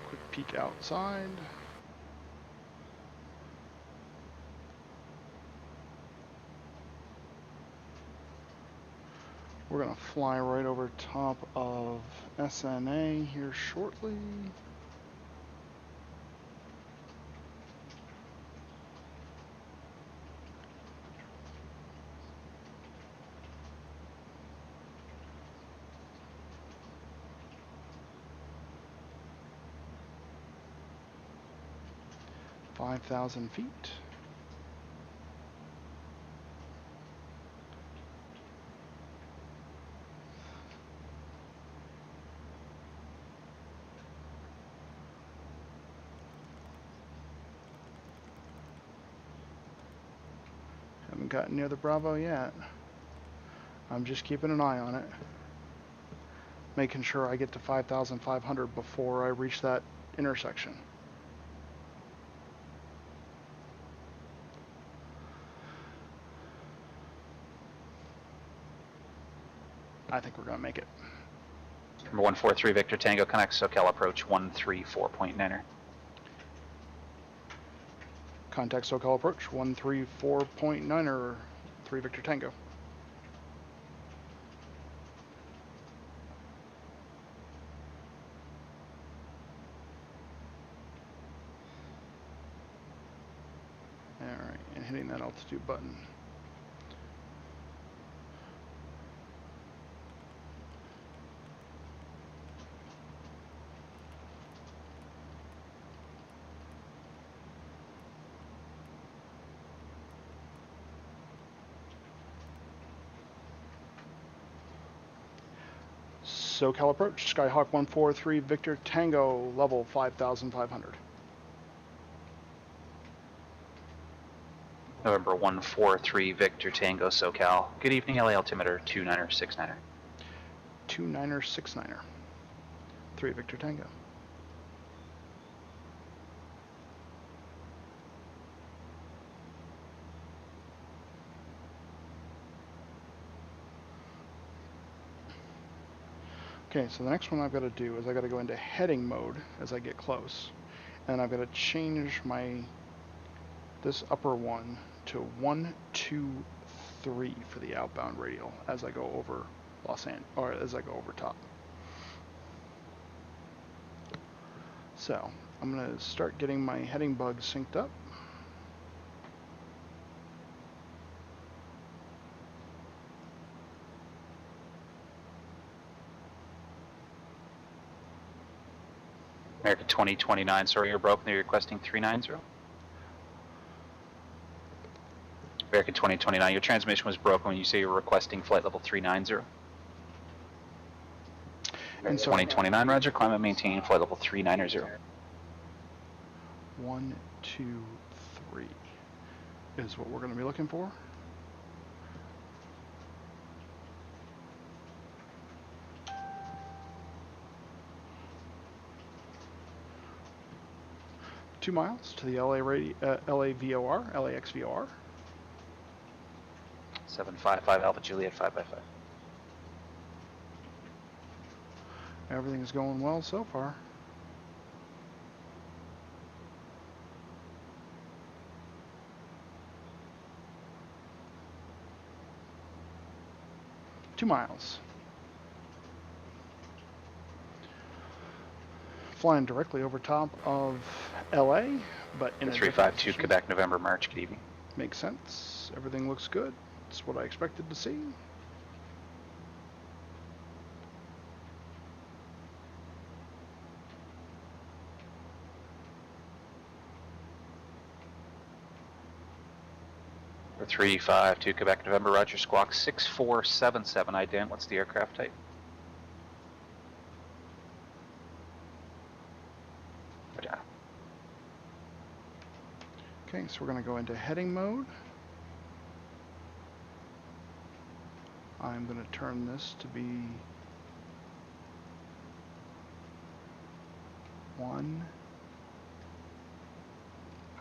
Speaker 1: Quick peek outside. We're gonna fly right over top of SNA here shortly. $5,000 feet. Haven't gotten near the Bravo yet. I'm just keeping an eye on it. Making sure I get to 5,500 before I reach that intersection. I think we're gonna make it.
Speaker 2: Number 143 Victor Tango connect SoCal approach 134.9er.
Speaker 1: Contact SoCal approach 134.9er 3 Victor Tango. Alright, and hitting that altitude button. SoCal approach, Skyhawk 143 Victor Tango, level 5,500.
Speaker 2: November 143 Victor Tango SoCal. Good evening, LA altimeter 2969er.
Speaker 1: 2969er. 3 Victor Tango. Okay, Okay, so the next one I've got to do is I've got to go into heading mode as I get close. And I've got to change this upper one to 1, 2, 3 for the outbound radial as I go over as I go over top. So I'm going to start getting my heading bug synced up.
Speaker 2: American 2029, sorry, you're broken. You're requesting 390. American 2029, your transmission was broken when you say you're requesting flight level 390. And 2029, Roger, climate maintain flight level 390.
Speaker 1: 1, 2, 3 is what we're going to be looking for. Two miles to the LA VOR, LAX VOR.
Speaker 2: 755 Alpha Juliet 5x5.
Speaker 1: Everything's going well so far. Two miles. Flying directly over top of LA, but in a
Speaker 2: 352 Quebec, November, March. Good evening.
Speaker 1: Makes sense. Everything looks good. It's what I expected to see.
Speaker 2: For 352 Quebec, November, Roger, squawk 6477 ident. What's the aircraft type?
Speaker 1: Okay, so we're going to go into heading mode. I'm going to turn this to be 1.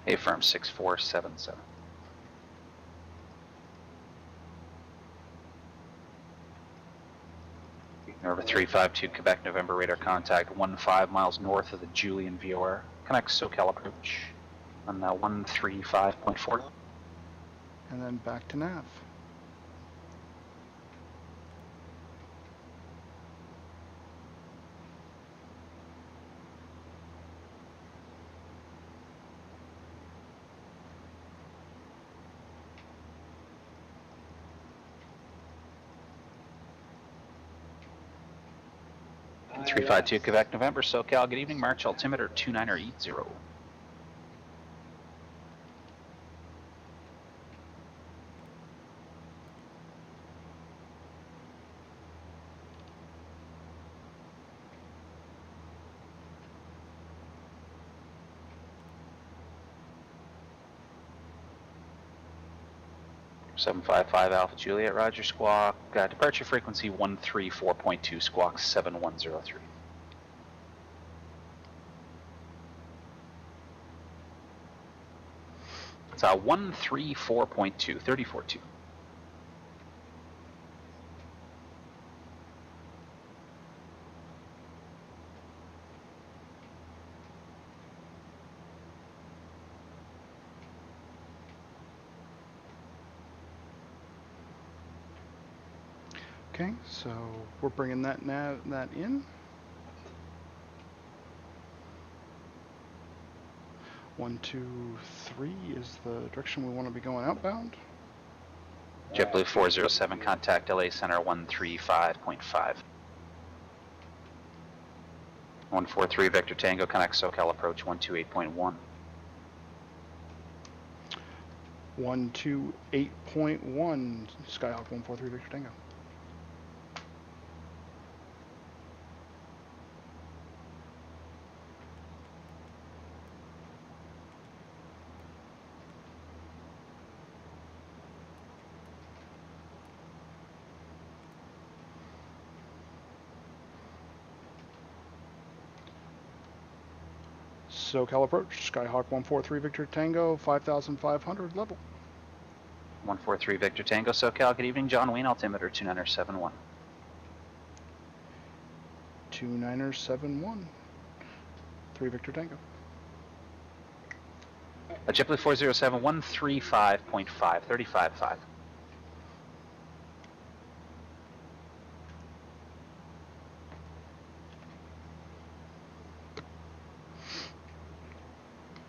Speaker 2: A-firm 6477. November 352 Quebec, November, radar contact 15 miles north of the Julian VOR. Connect SoCal approach on 135.4.
Speaker 1: And then back to nav.
Speaker 2: And 352 Quebec, November, SoCal. Good evening, March altimeter 2980. Seven 755 Alpha Juliet, Roger, squawk. Departure frequency 134.2, squawk 7103. It's 134.2, 34.2.
Speaker 1: Okay, so we're bringing that in. 1, 2, 3 is the direction we want to be going outbound.
Speaker 2: JetBlue 407, contact LA Center 135.5. 143 Victor Tango, connect SoCal approach 128.1.
Speaker 1: 128.1 Skyhawk 143 Victor Tango. SoCal approach, Skyhawk 143 Victor Tango, 5,500 level.
Speaker 2: 143 Victor Tango, SoCal. Good evening, John Wayne, altimeter 2971.
Speaker 1: 2971. 3 Victor Tango.
Speaker 2: JetBlue 407 135.5, 35.5.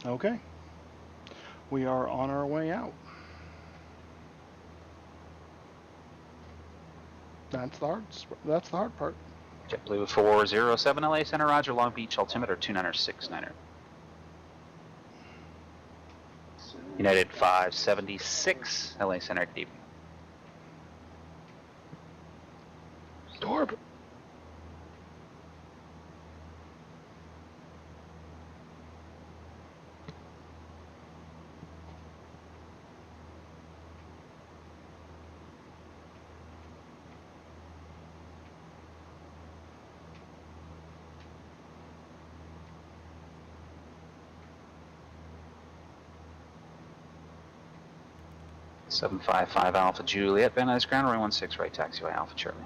Speaker 1: Okay. We are on our way out. That's the hard part.
Speaker 2: JetBlue 407 LA Center, Roger, Long Beach, altimeter 2969er. United 576 LA Center, good evening.
Speaker 4: Storm.
Speaker 2: Seven five five Alpha Juliet, Van Nuys ground, runway 16 right, taxiway Alpha Charlie.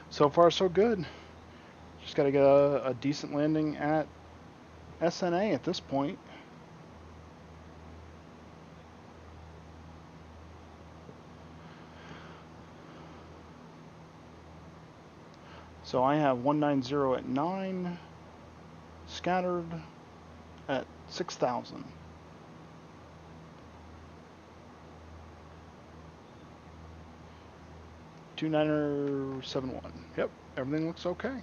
Speaker 1: So far, so good. Just got to get a decent landing at SNA at this point. So I have 190 at 9, scattered at 6,000. $2971. Yep, everything looks okay.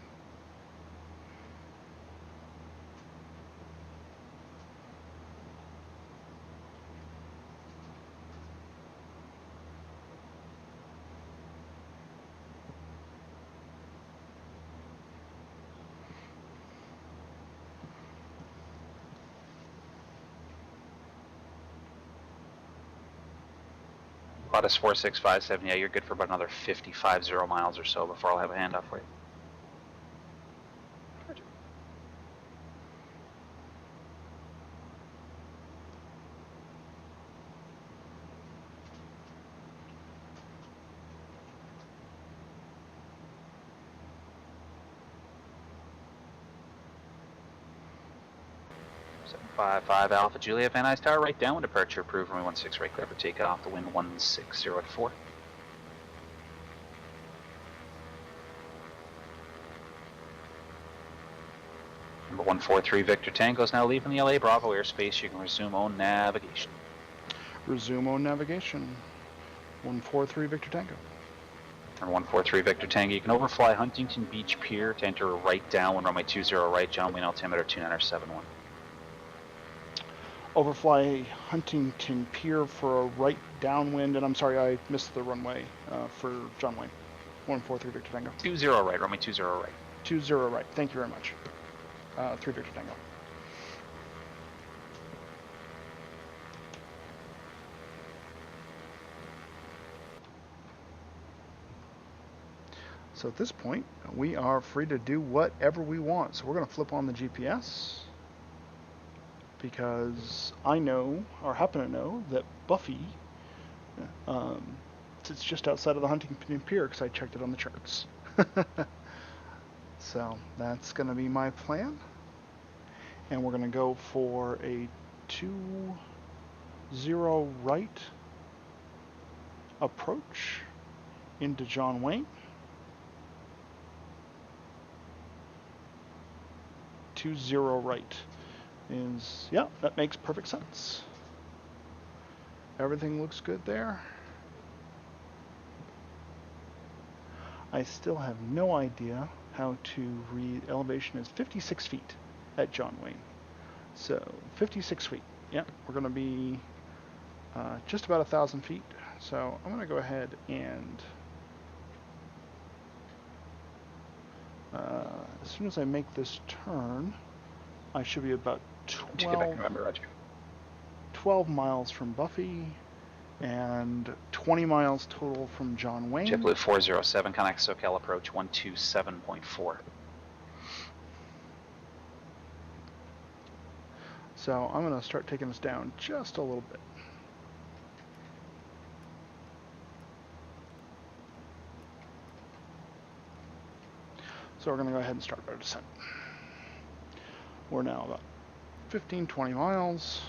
Speaker 2: Lotus 4657, yeah, you're good for about another 50 miles or so before I'll have a handoff for you. Roger. Seven five five Alpha Juliet, Van Nuys Tower, right downwind departure approved, runway 16 right, clear for takeoff, the wind 160 at 4. Number 143 Victor Tango is now leaving the LA Bravo airspace. You can resume on navigation.
Speaker 1: Resume on navigation. 143 Victor Tango.
Speaker 2: Number 143 Victor Tango, you can overfly Huntington Beach Pier to enter right downwind, runway 20 right, John Wayne altimeter 2971.
Speaker 1: Overfly Huntington Pier for a right downwind, and I'm sorry I missed the runway for John Wayne. 143 Victor Tango.
Speaker 2: 20 right, runway 20 right.
Speaker 1: 20 right, thank you very much. 3 Victor Tango. So at this point, we are free to do whatever we want. So we're going to flip on the GPS, because I know, or happen to know, that Buffy sits just outside of the Huntington Pier, because I checked it on the charts. So that's going to be my plan. And we're going to go for a 20 right approach into John Wayne. 20 right is, yeah, that makes perfect sense. Everything looks good there. I still have no idea how to read. Elevation is 56 feet at John Wayne. So 56 feet. Yeah, we're going to be just about 1,000 feet. So I'm going to go ahead and as soon as I make this turn, I should be about 12 miles from Buffy and 20 miles total from John Wayne.
Speaker 2: JetBlue 407, connect SoCal approach 127.4.
Speaker 1: So I'm going to start taking us down just a little bit. So we're going to go ahead and start our descent. We're now about 15-20 miles.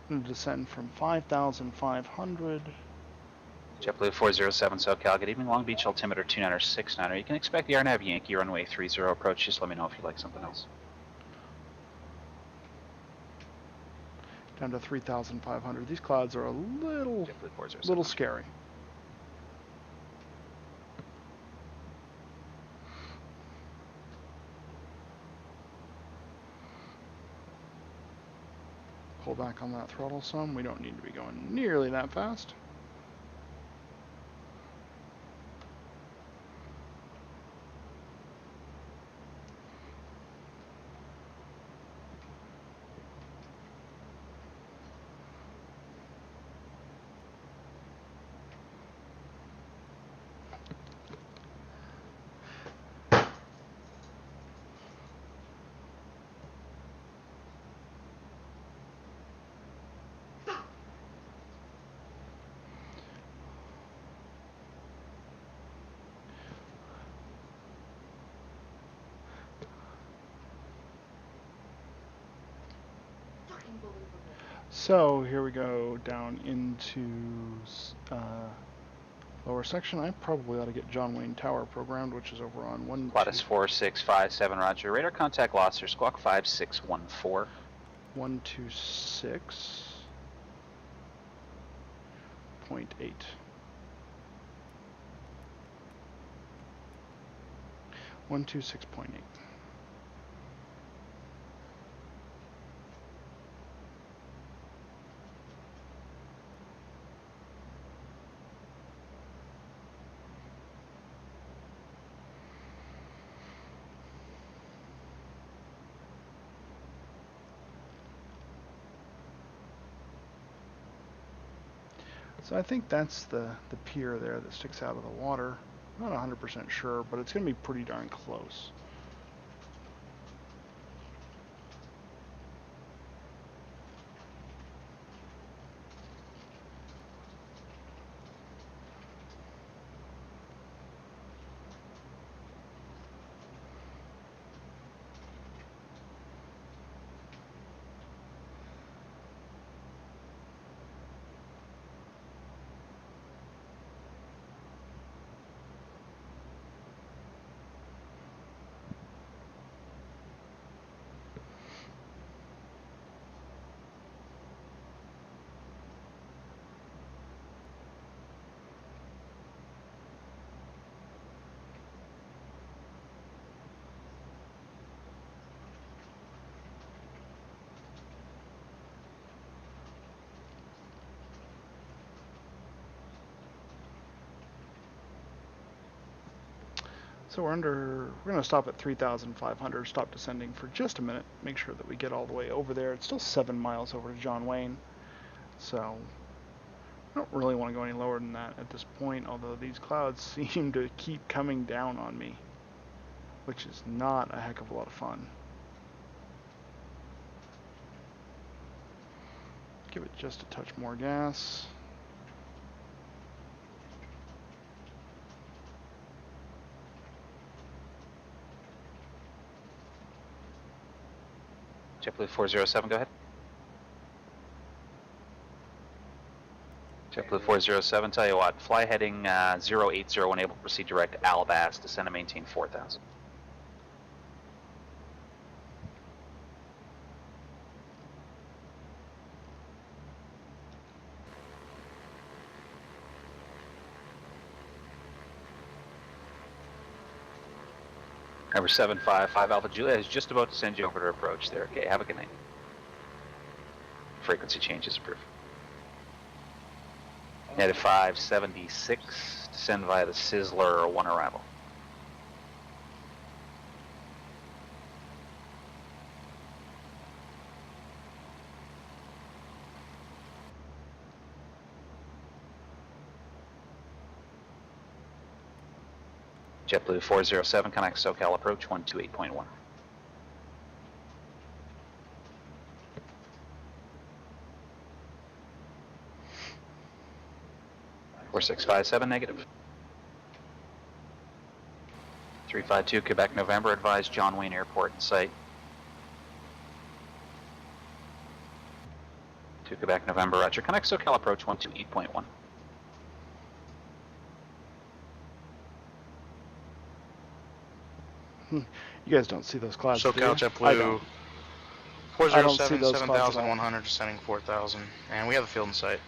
Speaker 1: I'm going to descend from 5,500.
Speaker 2: JetBlue 407 SoCal, good evening, Long Beach altimeter 2969. You can expect the RNAV Yankee runway 30 approach. Just let me know if you'd like something else.
Speaker 1: Down to 3,500. These clouds are a little scary. Pull back on that throttle some. We don't need to be going nearly that fast. So here we go down into lower section. I probably ought to get John Wayne Tower programmed, which is over on 1.
Speaker 2: Lotus 4657, roger. Radar contact loss or squawk 5614.
Speaker 1: 126.8. .8. So I think that's the pier there that sticks out of the water. I'm not 100% sure, but it's going to be pretty darn close. So we're going to stop at 3,500, stop descending for just a minute, make sure that we get all the way over there. It's still 7 miles over to John Wayne, so I don't really want to go any lower than that at this point, although these clouds seem to keep coming down on me, which is not a heck of a lot of fun. Give it just a touch more gas.
Speaker 2: JetBlue 407, go ahead. JetBlue 407, tell you what, fly heading 080, unable to proceed direct Alabas, descend and maintain 4,000. Number 755 Alpha Juliet is just about to send you over to approach there. Okay, have a good night. Frequency change is approved. Negative 576, descend via the Sizzler, 1 arrival. JetBlue 407, connect SoCal approach 128.1. Four 657 negative. 352 Quebec November, advise John Wayne Airport in sight. 2 Quebec November, roger. Connect SoCal approach 128.1.
Speaker 1: You guys don't see those clouds, do you?
Speaker 12: SoCal JetBlue
Speaker 1: I don't see
Speaker 12: 407,
Speaker 1: those clouds at all.
Speaker 12: 7,100, descending 4,000. And we have a field in sight.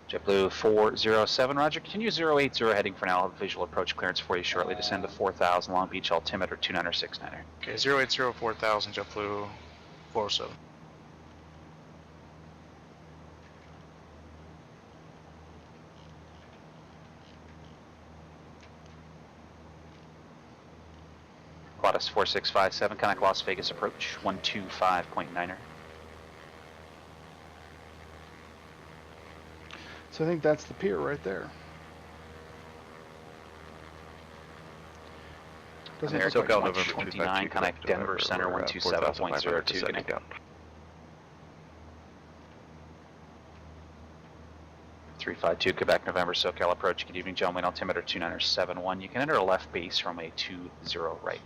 Speaker 2: JetBlue 407, roger. Continue 080 heading for now. I'll have visual approach clearance for you shortly. Descend to 4,000 Long Beach altimeter 2969er.
Speaker 12: Okay, 080, 4,000, JetBlue 407.
Speaker 2: Qantas 4657, connect Las Vegas approach 125.9er.
Speaker 1: So I think that's the pier right there. Doesn't look
Speaker 2: SoCal
Speaker 1: like
Speaker 2: November
Speaker 1: much.
Speaker 2: 29, connect Denver Center 127.02, connect. 352 Quebec November SoCal approach. Good evening, John Wayne altimeter 2971. You can enter a left base from a 20 right.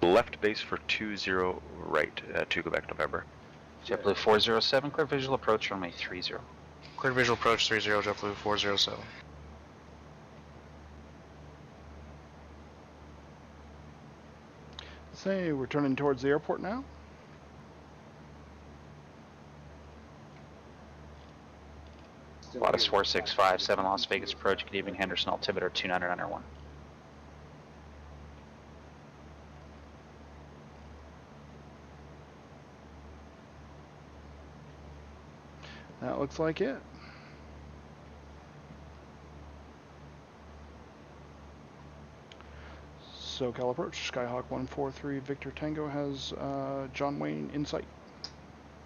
Speaker 13: Left base for 20 right, 2 Quebec November.
Speaker 2: JetBlue 407, clear visual approach runway 30.
Speaker 12: Clear visual approach 30, JetBlue 407.
Speaker 1: Say we're turning towards the airport now.
Speaker 2: Qantas 4657 Las Vegas approach. Good evening, Henderson altimeter 2991.
Speaker 1: That looks like it. SoCal approach, Skyhawk 143 Victor Tango has John Wayne in sight.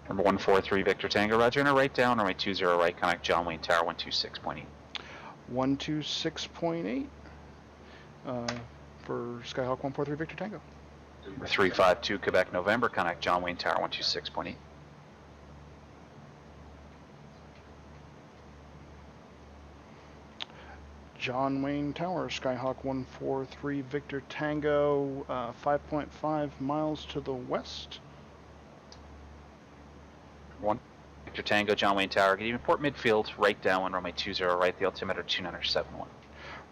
Speaker 2: Number 143 Victor Tango, roger. Enter right down, runway 20 right, connect John Wayne Tower 126.8.
Speaker 1: 126.8 for Skyhawk 143 Victor Tango.
Speaker 2: Number 352 Quebec November, connect John Wayne Tower 126.8.
Speaker 1: John Wayne Tower, Skyhawk 143 Victor Tango, 5.5 miles to the west.
Speaker 2: 1 Victor Tango, John Wayne Tower. Good evening, Port Midfield, right downwind, runway 20 right, the altimeter 2971.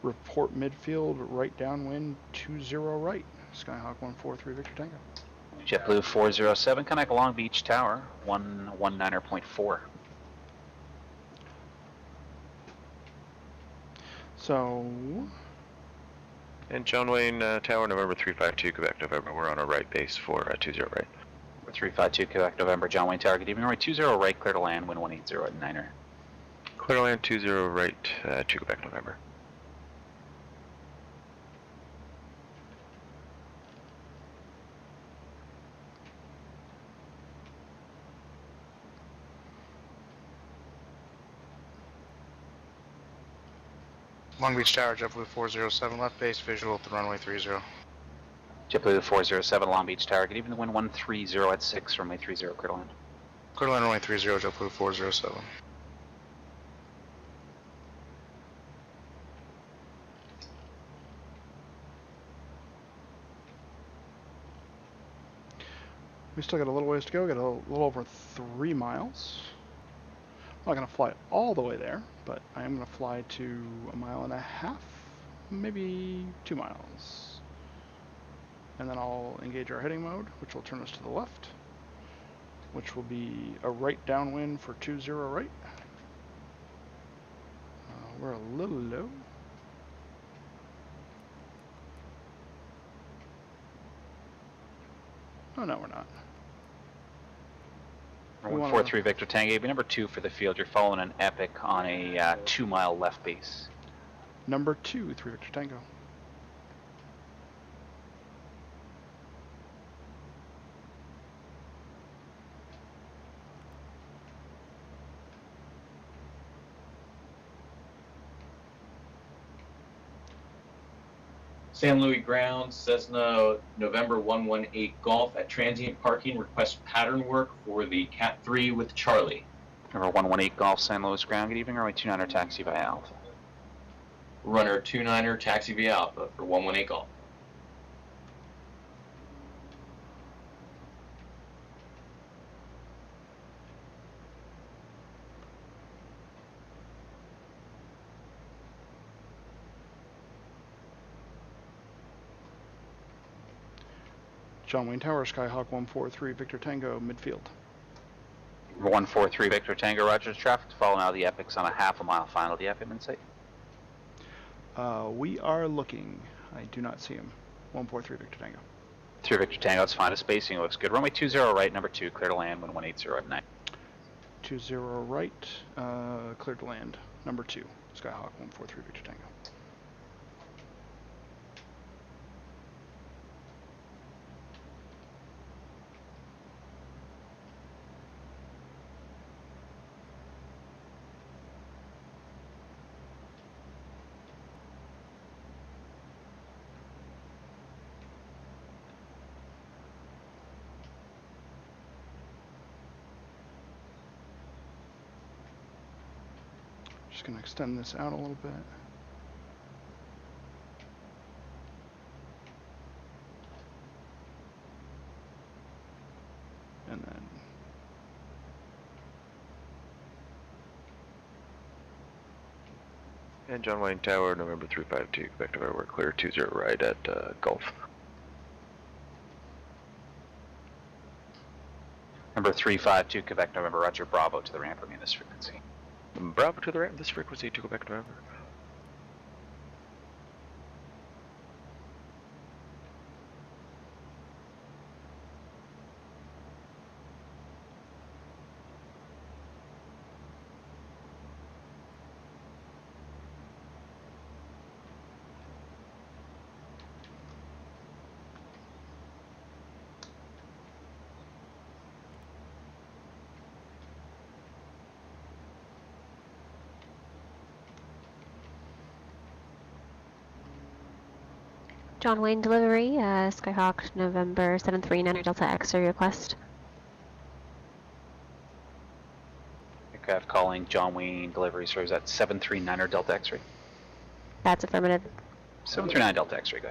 Speaker 1: Report midfield, right downwind, 20 right, Skyhawk 143 Victor Tango.
Speaker 2: JetBlue 407, connect Long Beach Tower 119.4.
Speaker 1: So,
Speaker 13: And John Wayne Tower, November 352, Quebec November. We're on a right base for 20 right.
Speaker 2: 352 Quebec November, John Wayne Tower. Good evening, runway 20 right, clear to land, wind 180 at 9er.
Speaker 13: Clear to land 20 right, 2 Quebec November.
Speaker 12: Long Beach Tower, JetBlue 407, left base, visual at the runway 30.
Speaker 2: JetBlue 407 Long Beach Tower. Good evening, wind 130 at 6, runway 30, clear to land.
Speaker 12: Clear to land runway 30, JetBlue 407.
Speaker 1: we still got a little ways to go, got a little over 3 miles. I'm not going to fly all the way there, but I am going to fly to 1.5 miles, maybe 2 miles. And then I'll engage our heading mode, which will turn us to the left, which will be a right downwind for 20 right. We're a little low. Oh, no, we're not.
Speaker 2: 143 Victor Tango, be number 2 for the field. You're following an Epic on a 2-mile left base.
Speaker 1: Number 2, 3 Victor Tango.
Speaker 14: San Luis Ground, Cessna November 118 Golf at transient parking. Request pattern work for the Cat 3 with Charlie.
Speaker 2: Number 118 Golf, San Luis Ground. Good evening, runway 29er taxi via Alpha.
Speaker 14: Runner 29er taxi via Alpha for 118 Golf.
Speaker 1: John Wayne Tower, Skyhawk 143 Victor Tango, midfield.
Speaker 2: Number 143 Victor Tango, Rogers. Traffic to follow now the Epics on a half-a-mile final. Do you have him in sight?
Speaker 1: We are looking. I do not see him. 143 Victor Tango.
Speaker 2: 3 Victor Tango, it's fine. The spacing looks good. Runway 20 right, number 2, clear to land, 1180 at 9.
Speaker 1: 20 right, clear to land. Number 2, Skyhawk 143 Victor Tango. Just going to extend this out a little bit. And then
Speaker 13: And John Wayne Tower, November 352, Quebec November, clear 20 right at Gulf.
Speaker 2: Number 352 Quebec November, Roger. Bravo to the ramp, remain this frequency.
Speaker 13: Bravo to the ramp, this frequency to Quebec November.
Speaker 15: John Wayne delivery, Skyhawk November 739 Delta X-ray request.
Speaker 2: Aircraft calling John Wayne delivery, sir. Is that 739er Delta X-ray?
Speaker 15: That's affirmative.
Speaker 2: 739 Delta X-ray, go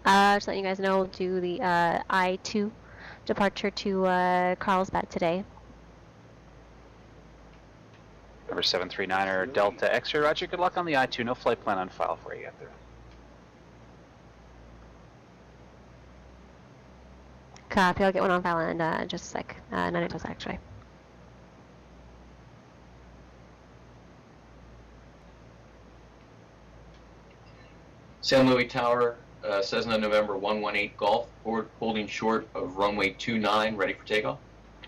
Speaker 2: ahead.
Speaker 15: Just letting you guys know, we'll do the I-2 departure to Carlsbad today.
Speaker 2: Number 739er Delta X-ray, Roger. Good luck on the I-2. No flight plan on file for you yet there.
Speaker 15: Copy, I'll get one on file in just a sec. 9 Delta X-ray.
Speaker 14: San Luis Tower, Cessna November 118 Golf, forward holding short of runway 29, ready for takeoff.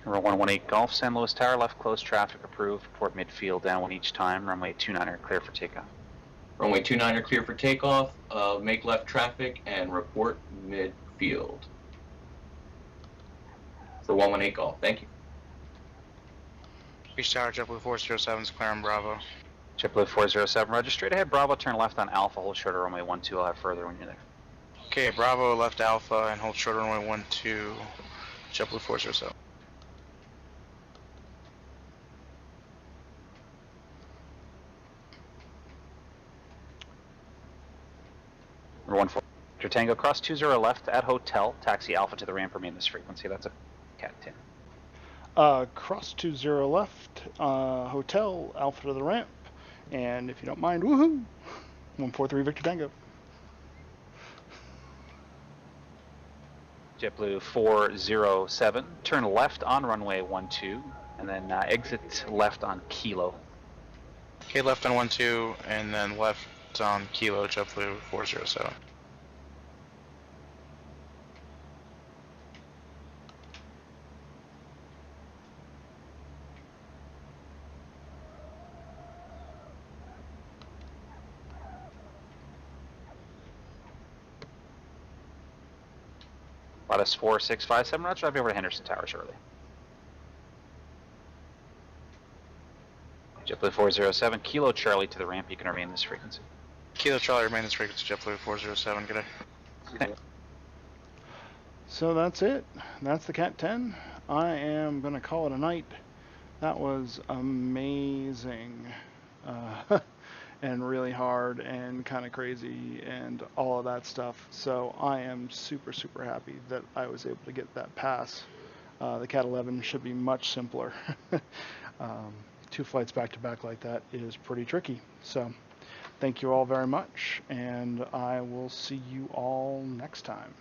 Speaker 2: Number 118 Golf, San Luis Tower, left close, traffic approved, report midfield, down one each time, runway 29er clear for takeoff.
Speaker 14: Runway 29er clear for takeoff, make left traffic and report midfield. For 118 Golf, thank you.
Speaker 12: Beach Tower, JetBlue 407 is clear on Bravo.
Speaker 2: JetBlue 407, Roger. Straight ahead, Bravo, turn left on Alpha, hold short of runway 12, I'll have further when you're there.
Speaker 12: Okay, Bravo left Alpha and hold short on runway 12, JetBlue 407.
Speaker 2: Number 14, Victor Tango, cross 20 left at Hotel, taxi Alpha to the ramp, remain this frequency, that's a Cat 10.
Speaker 1: Cross 20 left, Hotel, Alpha to the ramp, and if you don't mind, woohoo! 143 Victor Tango.
Speaker 2: JetBlue 407, turn left on runway 12, and then exit left on Kilo.
Speaker 12: Okay, left on 12, and then left on Kilo, JetBlue 407.
Speaker 2: Lattice 4657, roger, I'll be over to Henderson Tower shortly. JetBlue 407, Kilo Charlie to the ramp, you can remain this frequency.
Speaker 12: Kilo Charlie, remain this frequency, JetBlue 407, good day.
Speaker 2: Okay.
Speaker 1: So that's it. That's the Cat 10. I am going to call it a night. That was amazing. And really hard and kind of crazy and all of that stuff. So I am super, super happy that I was able to get that pass. The Cat 11 should be much simpler. 2 flights back to back like that is pretty tricky. So thank you all very much, and I will see you all next time.